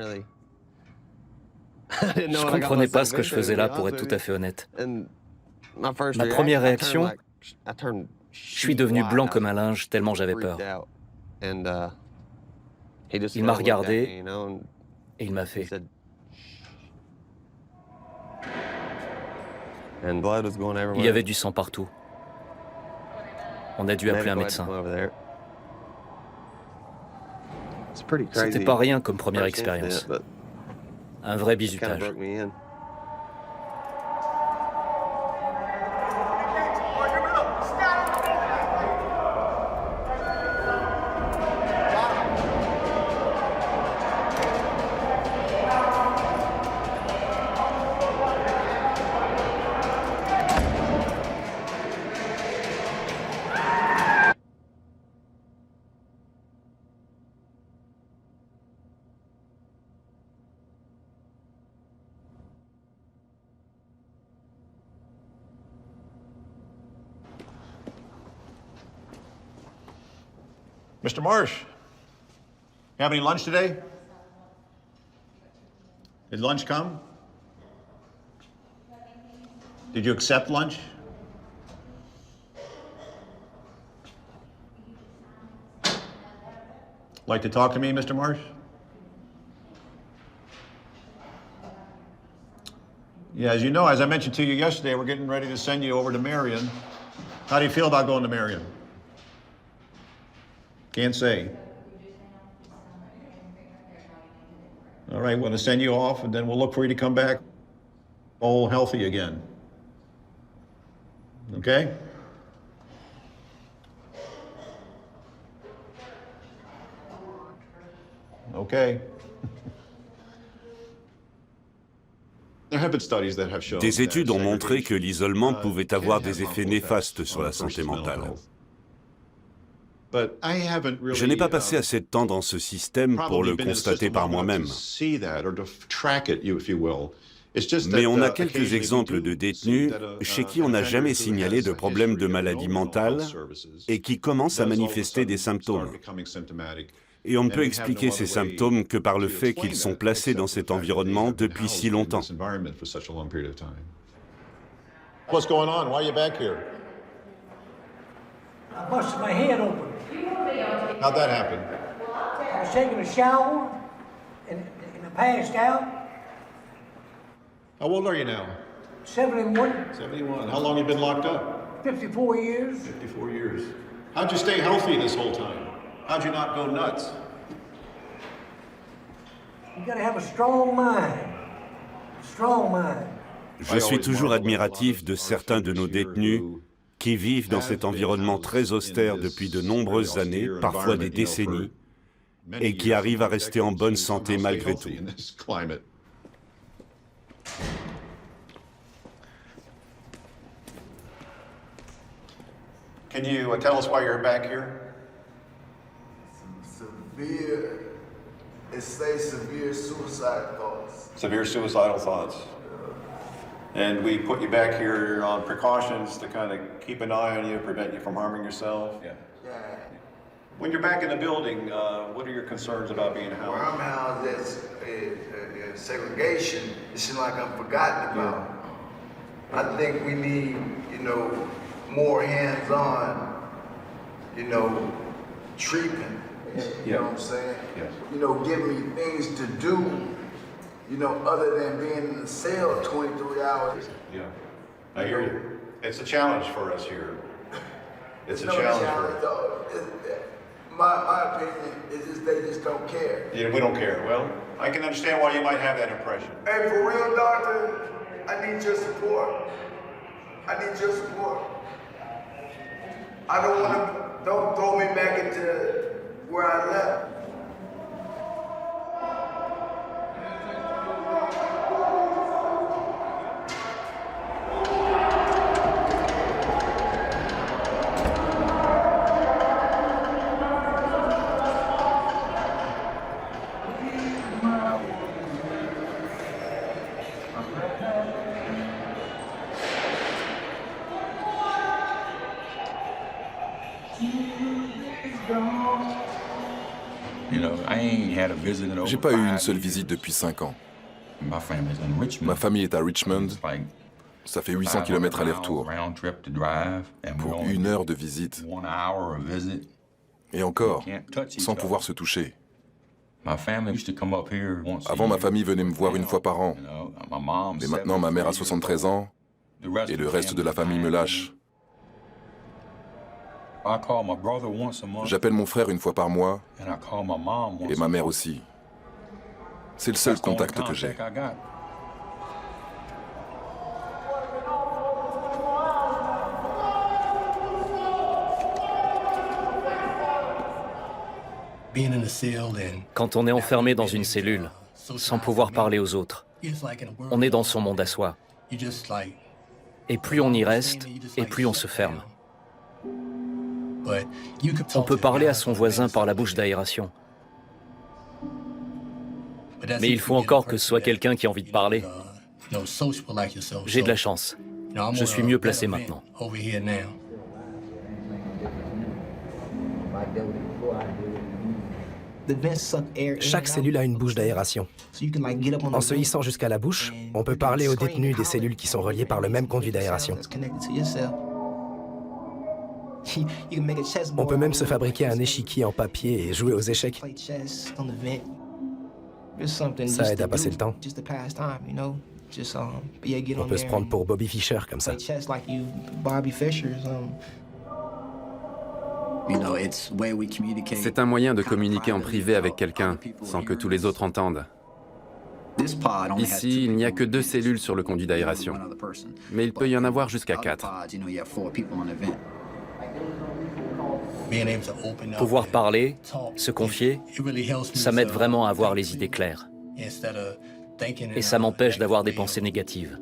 Je ne comprenais pas ce que je faisais là, pour être tout à fait honnête. Ma première réaction, Je suis devenu blanc comme un linge tellement j'avais peur. Il m'a regardé et il m'a fait. Il y avait du sang partout. On a dû appeler un médecin. C'était pas rien comme première expérience. Un vrai bizutage. Mr. Marsh, you have any lunch today? Did lunch come? Did you accept lunch? Like to talk to me, Mr. Marsh? Yeah, as you know, as I mentioned to you yesterday, we're getting ready to send you over to Marion. How do you feel about going to Marion? Can't say. All right, we're going to send you off, and then we'll look for you to come back all healthy again. Okay? Okay. Des études ont montré que l'isolement pouvait avoir des effets néfastes sur la santé mentale. Je n'ai pas passé assez de temps dans ce système pour le constater par moi-même. Mais on a quelques exemples de détenus chez qui on n'a jamais signalé de problème de maladie mentale et qui commencent à manifester des symptômes. Et on ne peut expliquer ces symptômes que par le fait qu'ils sont placés dans cet environnement depuis si longtemps. What's going on? Why are you back here? I busted my head open. How'd that happen? I was taking a shower and I passed out. How old are you now? 71. 71. How long have you been locked up? 54 years. 54 years. How'd you stay healthy this whole time? How'd you not go nuts? You gotta have a strong mind. Strong mind. Je suis toujours admiratif de certains de nos détenus qui vivent dans cet environnement très austère depuis de nombreuses années, parfois des décennies, et qui arrivent à rester en bonne santé malgré tout. Can you tell us why you're back here? It says severe suicide thoughts. Severe suicidal thoughts. And we put you back here on precautions to kind of keep an eye on you, prevent you from harming yourself. Yeah. When you're back in the building, what are your concerns about being housed? Where I'm housed, that's segregation. It seems like I'm forgotten about. Yeah. I think we need, more hands-on, treatment. You know what I'm saying? Yes. Give me things to do, other than being in the cell 23 hours. Yeah, I hear you. It's a challenge for us here. It's a challenge for us. My opinion is just they just don't care. Yeah, we don't care. Well, I can understand why you might have that impression. Hey, for real, doctor, I need your support. I need your support. I don't throw me back into where I left. J'ai pas eu une seule visite depuis 5 ans. Ma famille est à Richmond. Ça fait 800 km aller-retour. Pour 1 heure de visite. Et encore, sans pouvoir se toucher. Avant, ma famille venait me voir 1 fois par an. Mais maintenant, ma mère a 73 ans et le reste de la famille me lâche. J'appelle mon frère 1 fois par mois et ma mère aussi. C'est le seul contact que j'ai. Quand on est enfermé dans une cellule, sans pouvoir parler aux autres, on est dans son monde à soi. Et plus on y reste, et plus on se ferme. On peut parler à son voisin par la bouche d'aération. Mais il faut encore que ce soit quelqu'un qui a envie de parler. J'ai de la chance. Je suis mieux placé maintenant. Chaque cellule a une bouche d'aération. En se hissant jusqu'à la bouche, on peut parler aux détenus des cellules qui sont reliées par le même conduit d'aération. On peut même se fabriquer un échiquier en papier et jouer aux échecs. Ça aide à passer le temps. On peut se prendre pour Bobby Fischer comme ça. C'est un moyen de communiquer en privé avec quelqu'un, sans que tous les autres entendent. Ici, il n'y a que 2 cellules sur le conduit d'aération, mais il peut y en avoir jusqu'à 4. Pouvoir parler, se confier, ça m'aide vraiment à avoir les idées claires. Et ça m'empêche d'avoir des pensées négatives.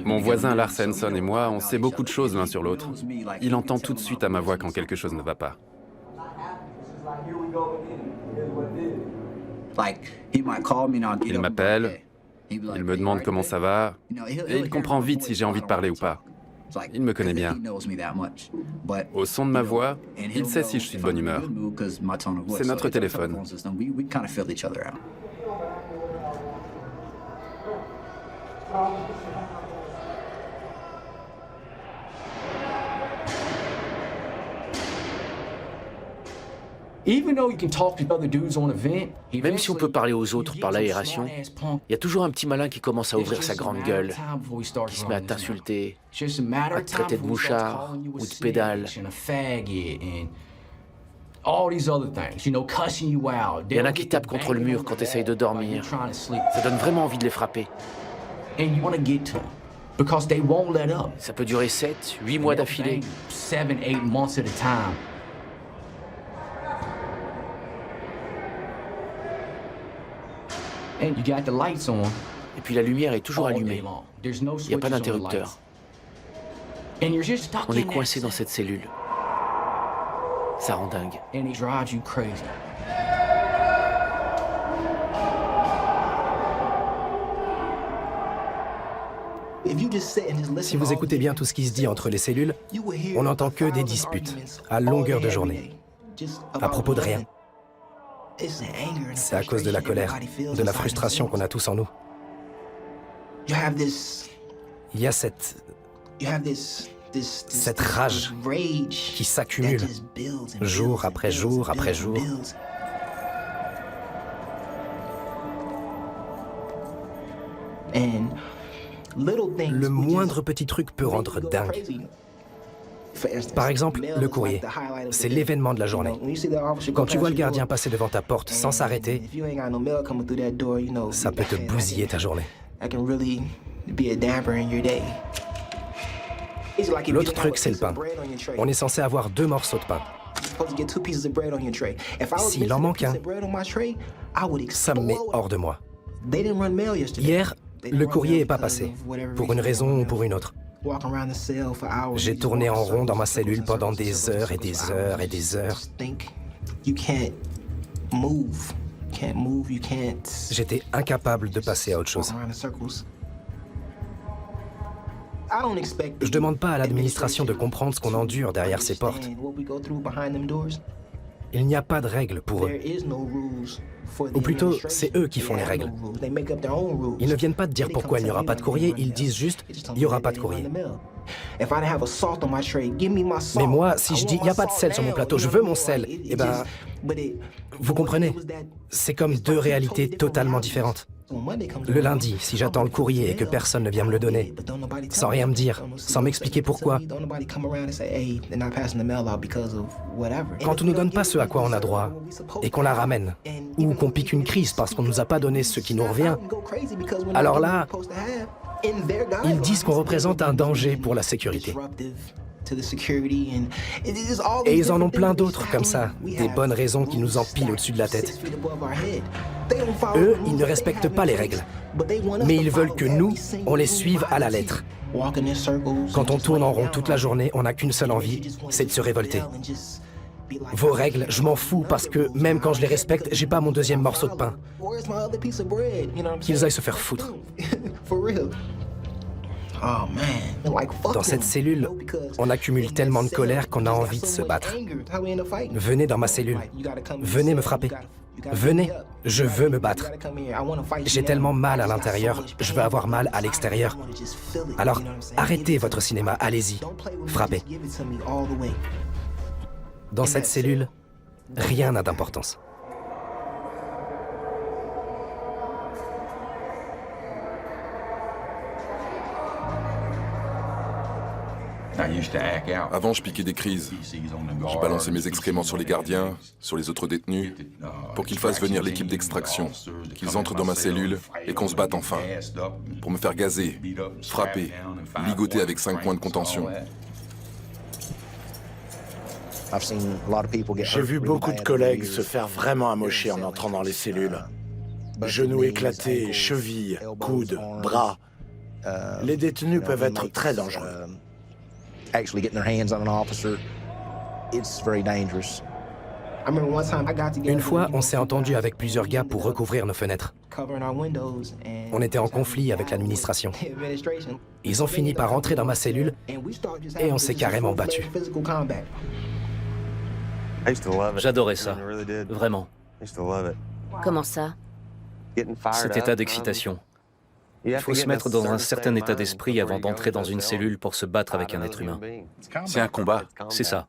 Mon voisin Lars Henson et moi, on sait beaucoup de choses l'un sur l'autre. Il entend tout de suite à ma voix quand quelque chose ne va pas. Il m'appelle, il me demande comment ça va, et il comprend vite si j'ai envie de parler ou pas. Il me connaît bien. Au son de ma voix, il sait si je suis de bonne humeur. C'est notre téléphone. Même si on peut parler aux autres par l'aération, il y a toujours un petit malin qui commence à ouvrir sa grande gueule, qui se met à t'insulter, à te traiter de mouchard ou de pédale. Il y en a qui tapent contre le mur quand tu essayes de dormir. Ça donne vraiment envie de les frapper. Ça peut durer 7, 8 mois d'affilée. Et puis la lumière est toujours allumée. Il n'y a pas d'interrupteur. On est coincé dans cette cellule. Ça rend dingue. Si vous écoutez bien tout ce qui se dit entre les cellules, on n'entend que des disputes, à longueur de journée, à propos de rien. C'est à cause de la colère, de la frustration qu'on a tous en nous. Il y a cette rage qui s'accumule, jour après jour après jour. Le moindre petit truc peut rendre dingue. Par exemple, le courrier. C'est l'événement de la journée. Quand tu vois le gardien passer devant ta porte sans s'arrêter, ça peut te bousiller ta journée. L'autre truc, c'est le pain. On est censé avoir 2 morceaux de pain. S'il en manque un, ça me met hors de moi. Hier, le courrier n'est pas passé, pour une raison ou pour une autre. J'ai tourné en rond dans ma cellule pendant des heures et des heures et des heures. J'étais incapable de passer à autre chose. Je demande pas à l'administration de comprendre ce qu'on endure derrière ces portes. Il n'y a pas de règles pour eux. Ou plutôt, c'est eux qui font les règles. Ils ne viennent pas te dire pourquoi il n'y aura pas de courrier, ils disent juste « il n'y aura pas de courrier ». Mais moi, si je dis « il n'y a pas de sel sur mon plateau, je veux mon sel », eh ben, vous comprenez, c'est comme deux réalités totalement différentes. Le lundi, si j'attends le courrier et que personne ne vient me le donner, sans rien me dire, sans m'expliquer pourquoi, quand on ne nous donne pas ce à quoi on a droit, et qu'on la ramène, ou qu'on pique une crise parce qu'on ne nous a pas donné ce qui nous revient, alors là, ils disent qu'on représente un danger pour la sécurité. Et ils en ont plein d'autres comme ça, des bonnes raisons qui nous empilent au-dessus de la tête. Eux, ils ne respectent pas les règles, mais ils veulent que nous, on les suive à la lettre. Quand on tourne en rond toute la journée, on n'a qu'une seule envie, c'est de se révolter. Vos règles, je m'en fous parce que même quand je les respecte, j'ai pas mon deuxième morceau de pain. Qu'ils aillent se faire foutre. Dans cette cellule, on accumule tellement de colère qu'on a envie de se battre. Venez dans ma cellule. Venez me frapper. Venez, je veux me battre. J'ai tellement mal à l'intérieur, je veux avoir mal à l'extérieur. Alors, arrêtez votre cinéma, allez-y. Frappez. Dans cette cellule, rien n'a d'importance. Avant, je piquais des crises. Je balançais mes excréments sur les gardiens, sur les autres détenus, pour qu'ils fassent venir l'équipe d'extraction, qu'ils entrent dans ma cellule et qu'on se batte enfin. Pour me faire gazer, frapper, ligoter avec 5 points de contention. J'ai vu beaucoup de collègues se faire vraiment amocher en entrant dans les cellules. Genoux éclatés, chevilles, coudes, bras. Les détenus peuvent être très dangereux. Une fois, on s'est entendu avec plusieurs gars pour recouvrir nos fenêtres. On était en conflit avec l'administration. Ils ont fini par entrer dans ma cellule et on s'est carrément battu. J'adorais ça, vraiment. Comment ça? Cet état d'excitation. Il faut se mettre dans un certain état d'esprit avant d'entrer dans une cellule pour se battre avec un être humain. C'est un combat. C'est ça.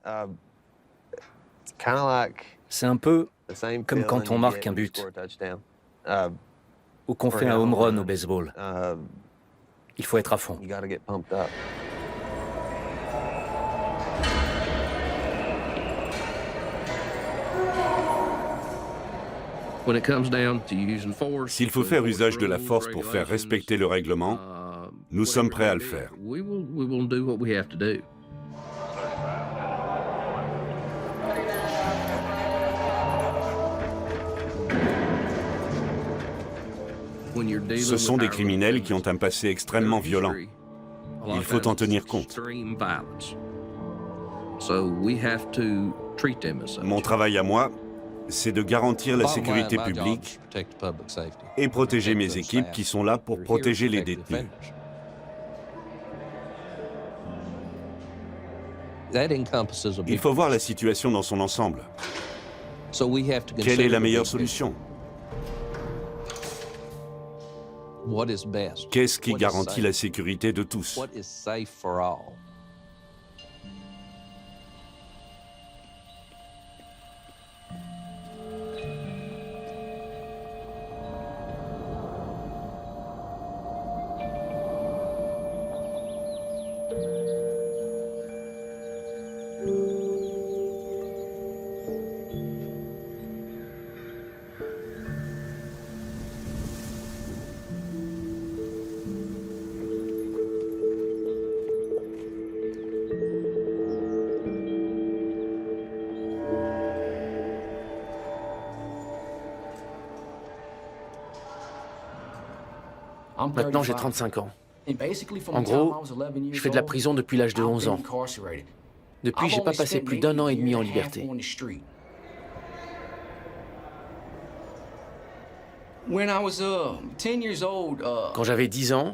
C'est un peu comme quand on marque un but ou qu'on fait un home run au baseball. Il faut être à fond. S'il faut faire usage de la force pour faire respecter le règlement, nous sommes prêts à le faire. Ce sont des criminels qui ont un passé extrêmement violent. Il faut en tenir compte. Mon travail à moi, c'est de garantir la sécurité publique et protéger mes équipes qui sont là pour protéger les détenus. Il faut voir la situation dans son ensemble. Quelle est la meilleure solution? Qu'est-ce qui garantit la sécurité de tous? Maintenant, j'ai 35 ans. En gros, je fais de la prison depuis l'âge de 11 ans. Depuis, j'ai pas passé plus d'1 an et demi en liberté. Quand j'avais 10 ans,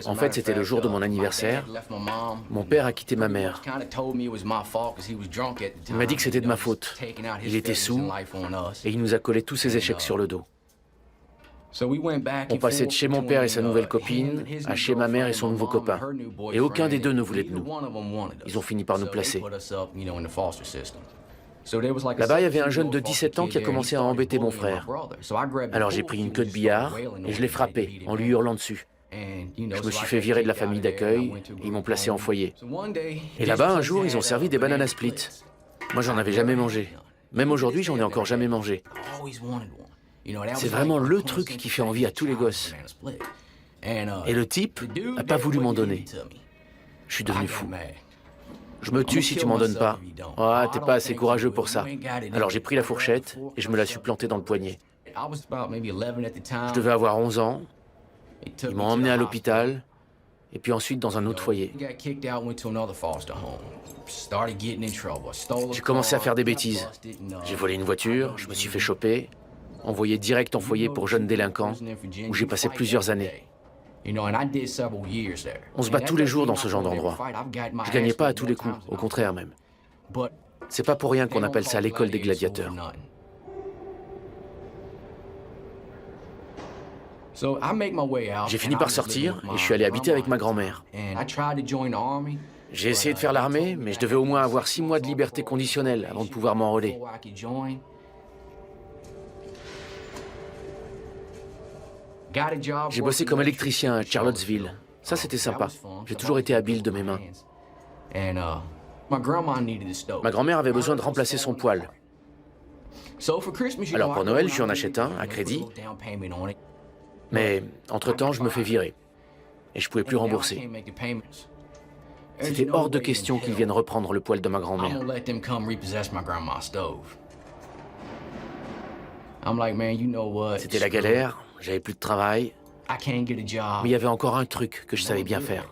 en fait c'était le jour de mon anniversaire, mon père a quitté ma mère. Il m'a dit que c'était de ma faute. Il était saoul et il nous a collé tous ses échecs sur le dos. On passait de chez mon père et sa nouvelle copine à chez ma mère et son nouveau copain. Et aucun des deux ne voulait de nous. Ils ont fini par nous placer. Là-bas, il y avait un jeune de 17 ans qui a commencé à embêter mon frère. Alors j'ai pris une queue de billard et je l'ai frappé en lui hurlant dessus. Je me suis fait virer de la famille d'accueil et ils m'ont placé en foyer. Et là-bas, un jour, ils ont servi des banana splits. Moi, j'en avais jamais mangé. Même aujourd'hui, j'en ai encore jamais mangé. C'est vraiment le truc qui fait envie à tous les gosses. Et le type n'a pas voulu m'en donner. Je suis devenu fou. Je me tue si tu m'en donnes pas. Ah, t'es pas assez courageux pour ça. Alors j'ai pris la fourchette et je me la suis plantée dans le poignet. Je devais avoir 11 ans. Ils m'ont emmené à l'hôpital et puis ensuite dans un autre foyer. J'ai commencé à faire des bêtises. J'ai volé une voiture, je me suis fait choper, envoyé direct en foyer pour jeunes délinquants où j'ai passé plusieurs années. On se bat tous les jours dans ce genre d'endroit. Je gagnais pas à tous les coups, au contraire même. C'est pas pour rien qu'on appelle ça l'école des gladiateurs. J'ai fini par sortir et je suis allé habiter avec ma grand-mère. J'ai essayé de faire l'armée, mais je devais au moins avoir 6 mois de liberté conditionnelle avant de pouvoir m'enrôler. J'ai bossé comme électricien à Charlottesville. Ça, c'était sympa. J'ai toujours été habile de mes mains. Ma grand-mère avait besoin de remplacer son poêle. Alors pour Noël, je lui en achète un, à crédit. Mais entre-temps, je me fais virer. Et je ne pouvais plus rembourser. C'était hors de question qu'ils viennent reprendre le poêle de ma grand-mère. C'était la galère. J'avais plus de travail, mais il y avait encore un truc que je savais bien faire.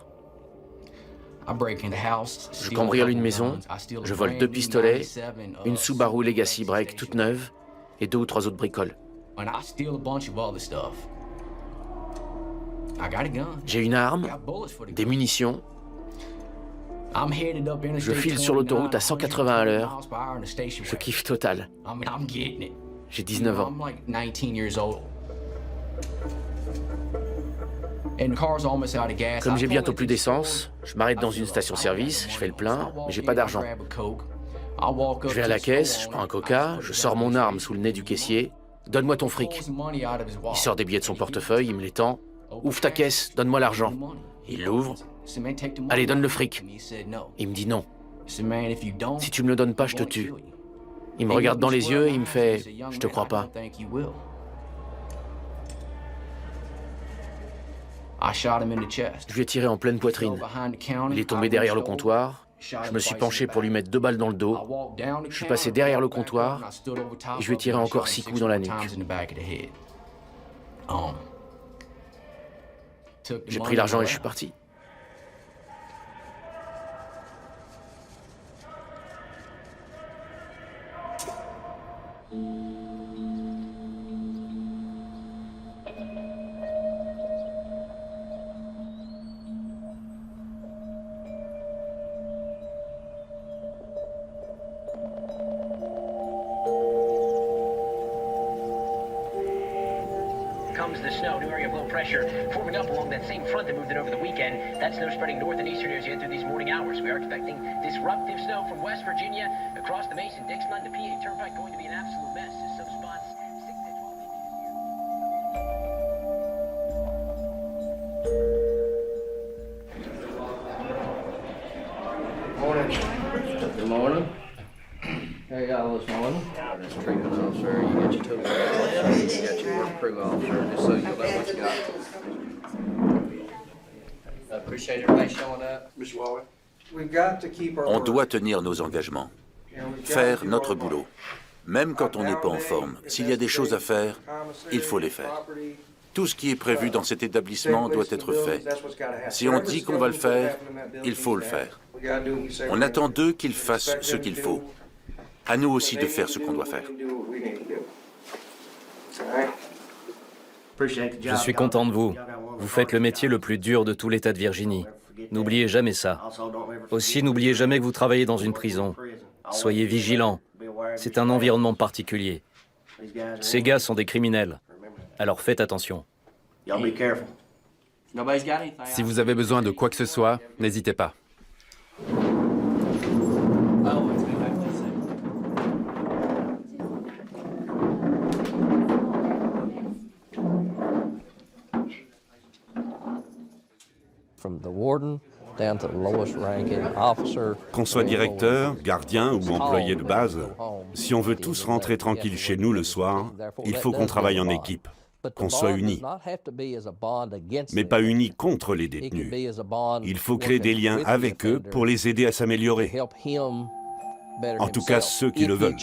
Je cambriole une maison, je vole 2 pistolets, une Subaru Legacy Break toute neuve et 2 ou 3 autres bricoles. J'ai une arme, des munitions. Je file sur l'autoroute à 180 à l'heure. Je kiffe total. J'ai 19 ans. Comme j'ai bientôt plus d'essence, je m'arrête dans une station-service, je fais le plein, mais j'ai pas d'argent. Je vais à la caisse, je prends un coca, je sors mon arme sous le nez du caissier. Donne-moi ton fric. Il sort des billets de son portefeuille, il me les tend. Ouvre ta caisse, donne-moi l'argent. Il l'ouvre. Allez, donne le fric. Il me dit non. Si tu me le donnes pas, je te tue. Il me regarde dans les yeux et il me fait « Je te crois pas ». Je lui ai tiré en pleine poitrine. Il est tombé derrière le comptoir. Je me suis penché pour lui mettre 2 balles dans le dos. Je suis passé derrière le comptoir et je lui ai tiré encore 6 coups dans la nuque. J'ai pris l'argent et je suis parti. The snow, new area of low pressure forming up along that same front that moved in over the weekend. That snow spreading north and eastern areas through these morning hours. We are expecting disruptive snow from West Virginia across the Mason-Dixon line. The PA Turnpike going to be an absolute mess. Some spots 6 to 12 inches. Morning. Good morning. How y'all this morning? This treatment officer, you got your total you got your work crew officer, just so you'll know what you got. I appreciate everybody showing up. Mr. Waller. We've got to keep our On doit tenir nos engagements, faire notre boulot. Même quand on n'est pas en forme, s'il y a des choses à faire, il faut les faire. Tout ce qui est prévu dans cet établissement doit être fait. Si on dit qu'on va le faire, il faut le faire. On attend d'eux qu'ils fassent ce qu'il faut. À nous aussi de faire ce qu'on doit faire. Je suis content de vous. Vous faites le métier le plus dur de tout l'État de Virginie. N'oubliez jamais ça. Aussi, n'oubliez jamais que vous travaillez dans une prison. Soyez vigilants. C'est un environnement particulier. Ces gars sont des criminels. Alors faites attention. Si vous avez besoin de quoi que ce soit, n'hésitez pas. Qu'on soit directeur, gardien ou employé de base, si on veut tous rentrer tranquille chez nous le soir, il faut qu'on travaille en équipe, qu'on soit unis. Mais pas unis contre les détenus. Il faut créer des liens avec eux pour les aider à s'améliorer. En tout cas, ceux qui le veulent.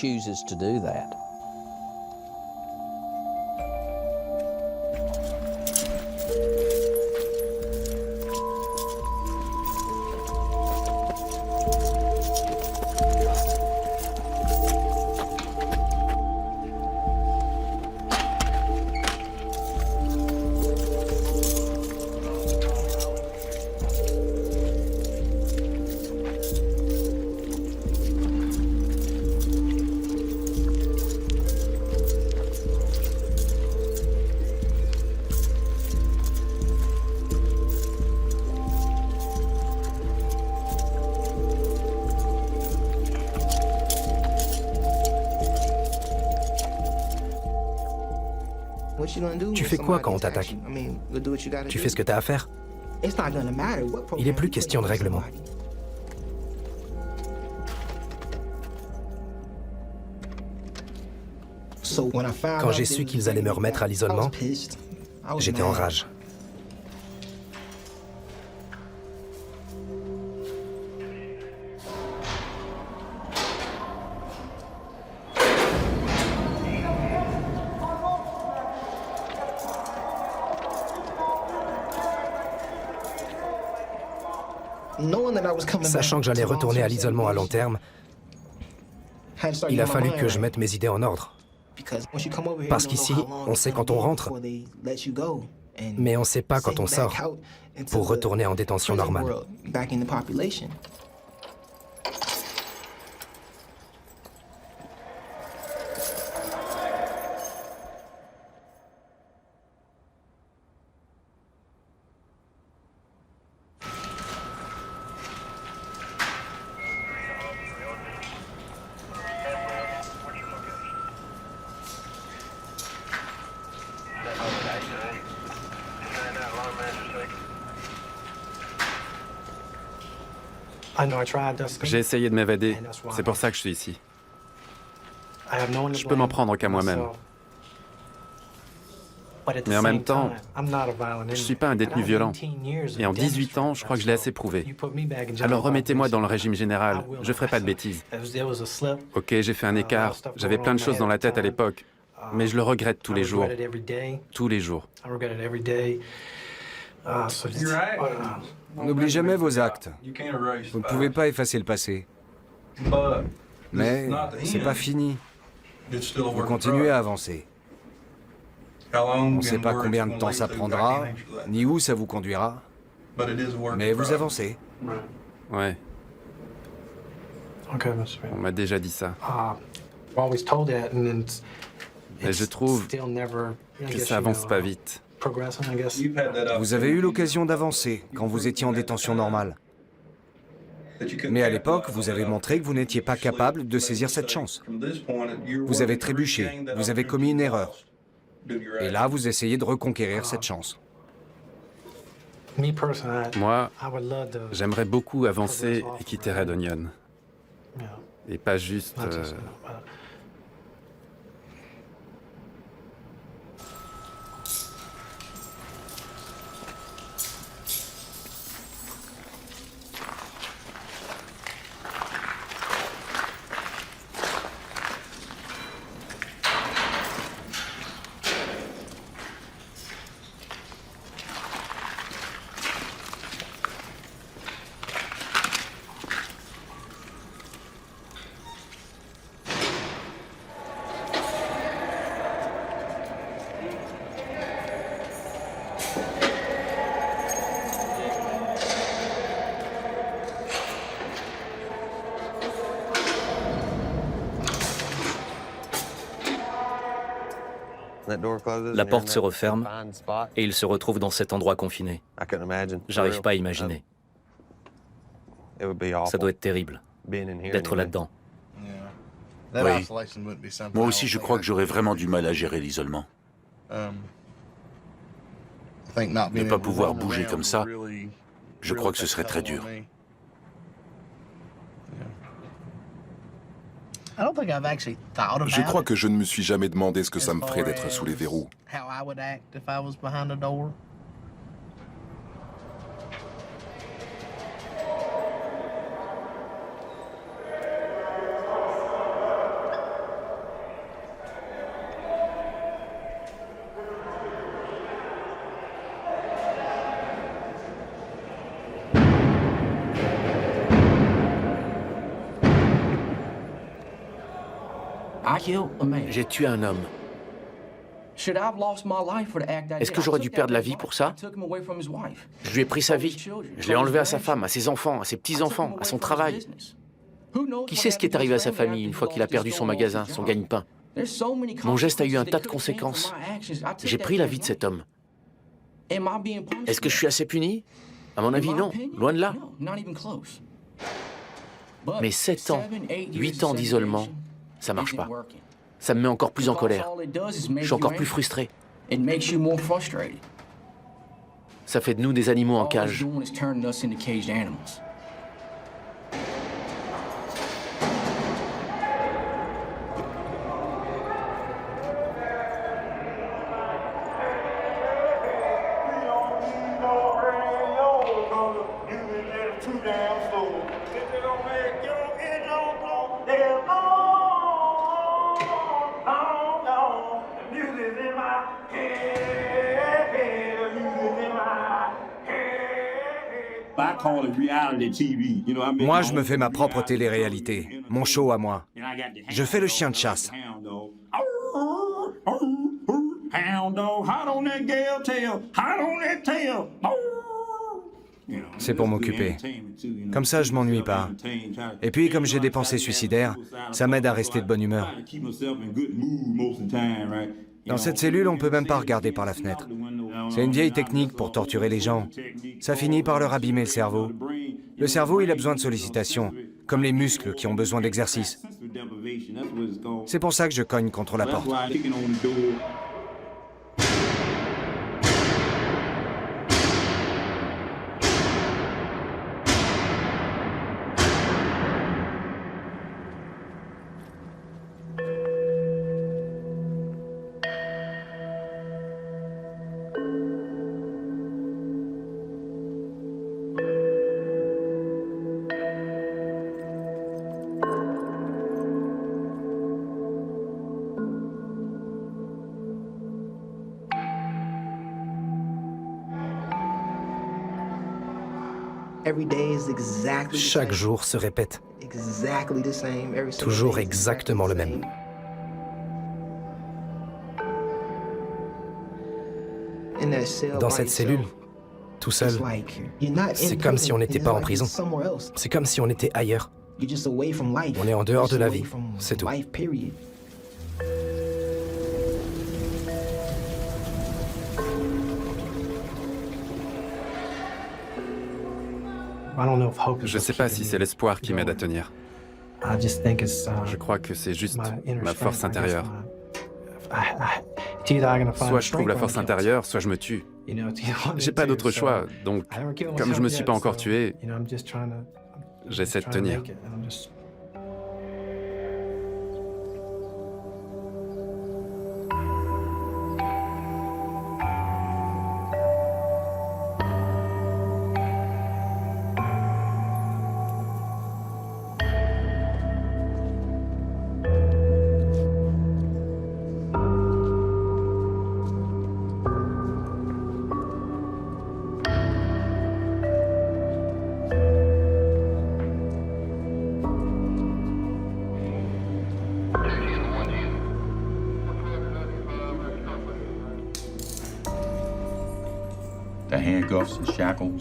Tu fais quoi quand on t'attaque? Tu fais ce que t'as à faire? Il n'est plus question de règlement. Quand j'ai su qu'ils allaient me remettre à l'isolement, j'étais en rage. Sachant que j'allais retourner à l'isolement à long terme, il a fallu que je mette mes idées en ordre. Parce qu'ici, on sait quand on rentre, mais on ne sait pas quand on sort pour retourner en détention normale. J'ai essayé de m'évader, c'est pour ça que je suis ici. Je peux m'en prendre qu'à moi-même. Mais en même temps, je ne suis pas un détenu violent. Et en 18 ans, je crois que je l'ai assez prouvé. Alors remettez-moi dans le régime général, je ne ferai pas de bêtises. Ok, j'ai fait un écart, j'avais plein de choses dans la tête à l'époque, mais je le regrette tous les jours. Tous les jours. N'oubliez jamais vos actes. Vous ne pouvez pas effacer le passé. Mais c'est pas fini. Vous continuez à avancer. On ne sait pas combien de temps ça prendra, ni où ça vous conduira, mais vous avancez. Ouais. On m'a déjà dit ça. Mais je trouve que ça avance pas vite. Vous avez eu l'occasion d'avancer quand vous étiez en détention normale. Mais à l'époque, vous avez montré que vous n'étiez pas capable de saisir cette chance. Vous avez trébuché, vous avez commis une erreur. Et là, vous essayez de reconquérir cette chance. Moi, j'aimerais beaucoup avancer et quitter Red Onion. Et pas juste... La porte se referme et il se retrouve dans cet endroit confiné. J'arrive pas à imaginer. Ça doit être terrible d'être là-dedans. Oui. Moi aussi, je crois que j'aurais vraiment du mal à gérer l'isolement. Ne pas pouvoir bouger comme ça, je crois que ce serait très dur. Je crois que je ne me suis jamais demandé ce que ça me ferait d'être sous les verrous. J'ai tué un homme. Est-ce que j'aurais dû perdre la vie pour ça? Je lui ai pris sa vie. Je l'ai enlevé à sa femme, à ses enfants, à ses petits-enfants, à son travail. Qui sait ce qui est arrivé à sa famille une fois qu'il a perdu son magasin, son gagne-pain? Mon geste a eu un tas de conséquences. J'ai pris la vie de cet homme. Est-ce que je suis assez puni? À mon avis, non. Loin de là. Mais 7 ans, 8 ans d'isolement, ça marche pas. Ça me met encore plus en colère. Je suis encore plus frustré. Ça fait de nous des animaux en cage. Moi, je me fais ma propre télé-réalité, mon show à moi. Je fais le chien de chasse. C'est pour m'occuper. Comme ça, je m'ennuie pas. Et puis, comme j'ai des pensées suicidaires, ça m'aide à rester de bonne humeur. Dans cette cellule, on peut même pas regarder par la fenêtre. C'est une vieille technique pour torturer les gens. Ça finit par leur abîmer le cerveau. Le cerveau, il a besoin de sollicitations, comme les muscles qui ont besoin d'exercice. C'est pour ça que je cogne contre la porte. Chaque jour se répète. Toujours exactement le même. Dans cette cellule, tout seul, c'est comme si on n'était pas en prison. C'est comme si on était ailleurs. On est en dehors de la vie, c'est tout. Je ne sais pas si c'est l'espoir qui m'aide à tenir. Je crois que c'est juste ma force intérieure. Soit je trouve la force intérieure, soit je me tue. J'ai pas d'autre choix, donc comme je me suis pas encore tué, j'essaie de tenir.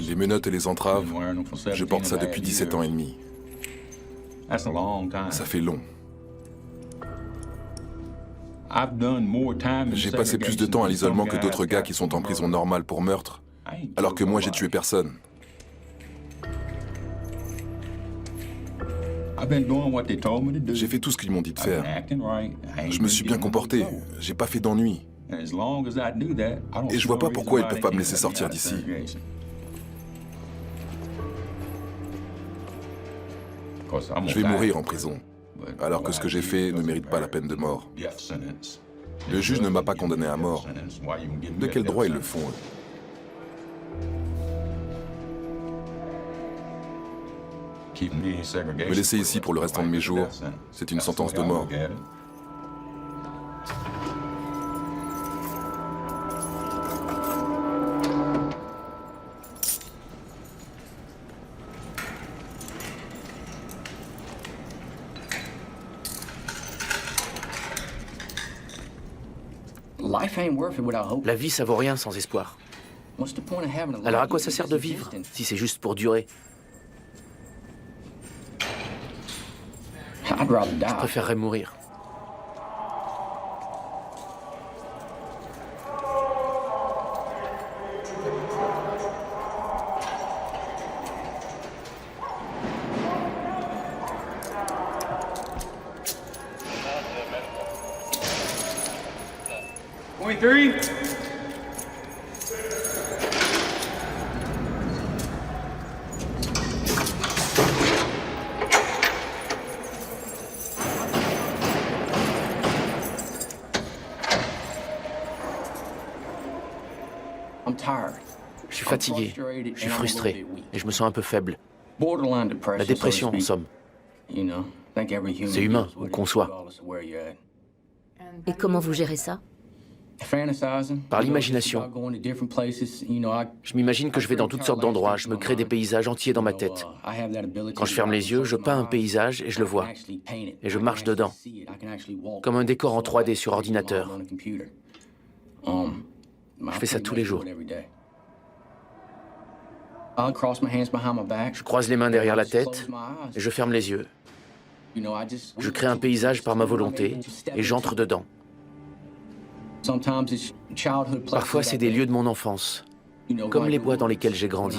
Les menottes et les entraves, je porte ça depuis 17 ans et demi. Ça fait long. J'ai passé plus de temps à l'isolement que d'autres gars qui sont en prison normale pour meurtre, alors que moi j'ai tué personne. J'ai fait tout ce qu'ils m'ont dit de faire. Je me suis bien comporté, j'ai pas fait d'ennuis. Et je vois pas pourquoi ils peuvent pas me laisser sortir d'ici. Je vais mourir en prison, alors que ce que j'ai fait ne mérite pas la peine de mort. Le juge ne m'a pas condamné à mort. De quel droit ils le font, eux? Me laisser ici pour le restant de mes jours, c'est une sentence de mort. La vie, ça vaut rien sans espoir. Alors à quoi ça sert de vivre, si c'est juste pour durer? Je préférerais mourir. Je suis fatigué, je suis frustré, et je me sens un peu faible. La dépression, en somme. C'est humain, où qu'on soit. Et comment vous gérez ça? Par l'imagination. Je m'imagine que je vais dans toutes sortes d'endroits, je me crée des paysages entiers dans ma tête. Quand je ferme les yeux, je peins un paysage et je le vois. Et je marche dedans. Comme un décor en 3D sur ordinateur. Je fais ça tous les jours. Je croise les mains derrière la tête et je ferme les yeux. Je crée un paysage par ma volonté et j'entre dedans. Parfois, c'est des lieux de mon enfance, comme les bois dans lesquels j'ai grandi.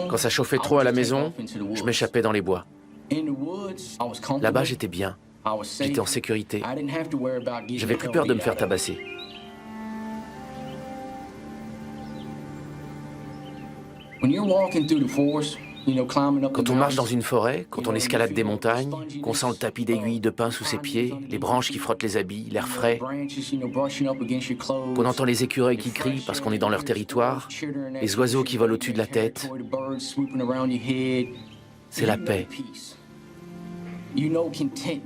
Quand ça chauffait trop à la maison, je m'échappais dans les bois. Là-bas, j'étais bien. J'étais en sécurité. J'avais plus peur de me faire tabasser. Quand on marche dans une forêt, quand on escalade des montagnes, qu'on sent le tapis d'aiguilles de pin sous ses pieds, les branches qui frottent les habits, l'air frais, qu'on entend les écureuils qui crient parce qu'on est dans leur territoire, les oiseaux qui volent au-dessus de la tête, c'est la paix.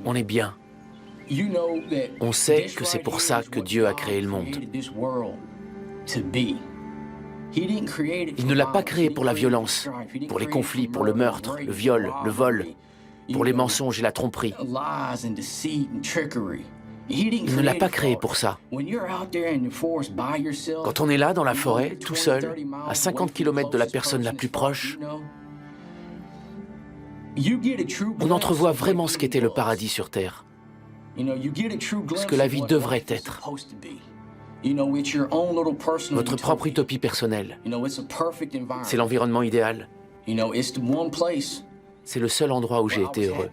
On est bien. On sait que c'est pour ça que Dieu a créé le monde. Il ne l'a pas créé pour la violence, pour les conflits, pour le meurtre, le viol, le vol, pour les mensonges et la tromperie. Il ne l'a pas créé pour ça. Quand on est là, dans la forêt, tout seul, à 50 km de la personne la plus proche, on entrevoit vraiment ce qu'était le paradis sur Terre, ce que la vie devrait être. Votre propre utopie personnelle. C'est l'environnement idéal. C'est le seul endroit où j'ai été heureux.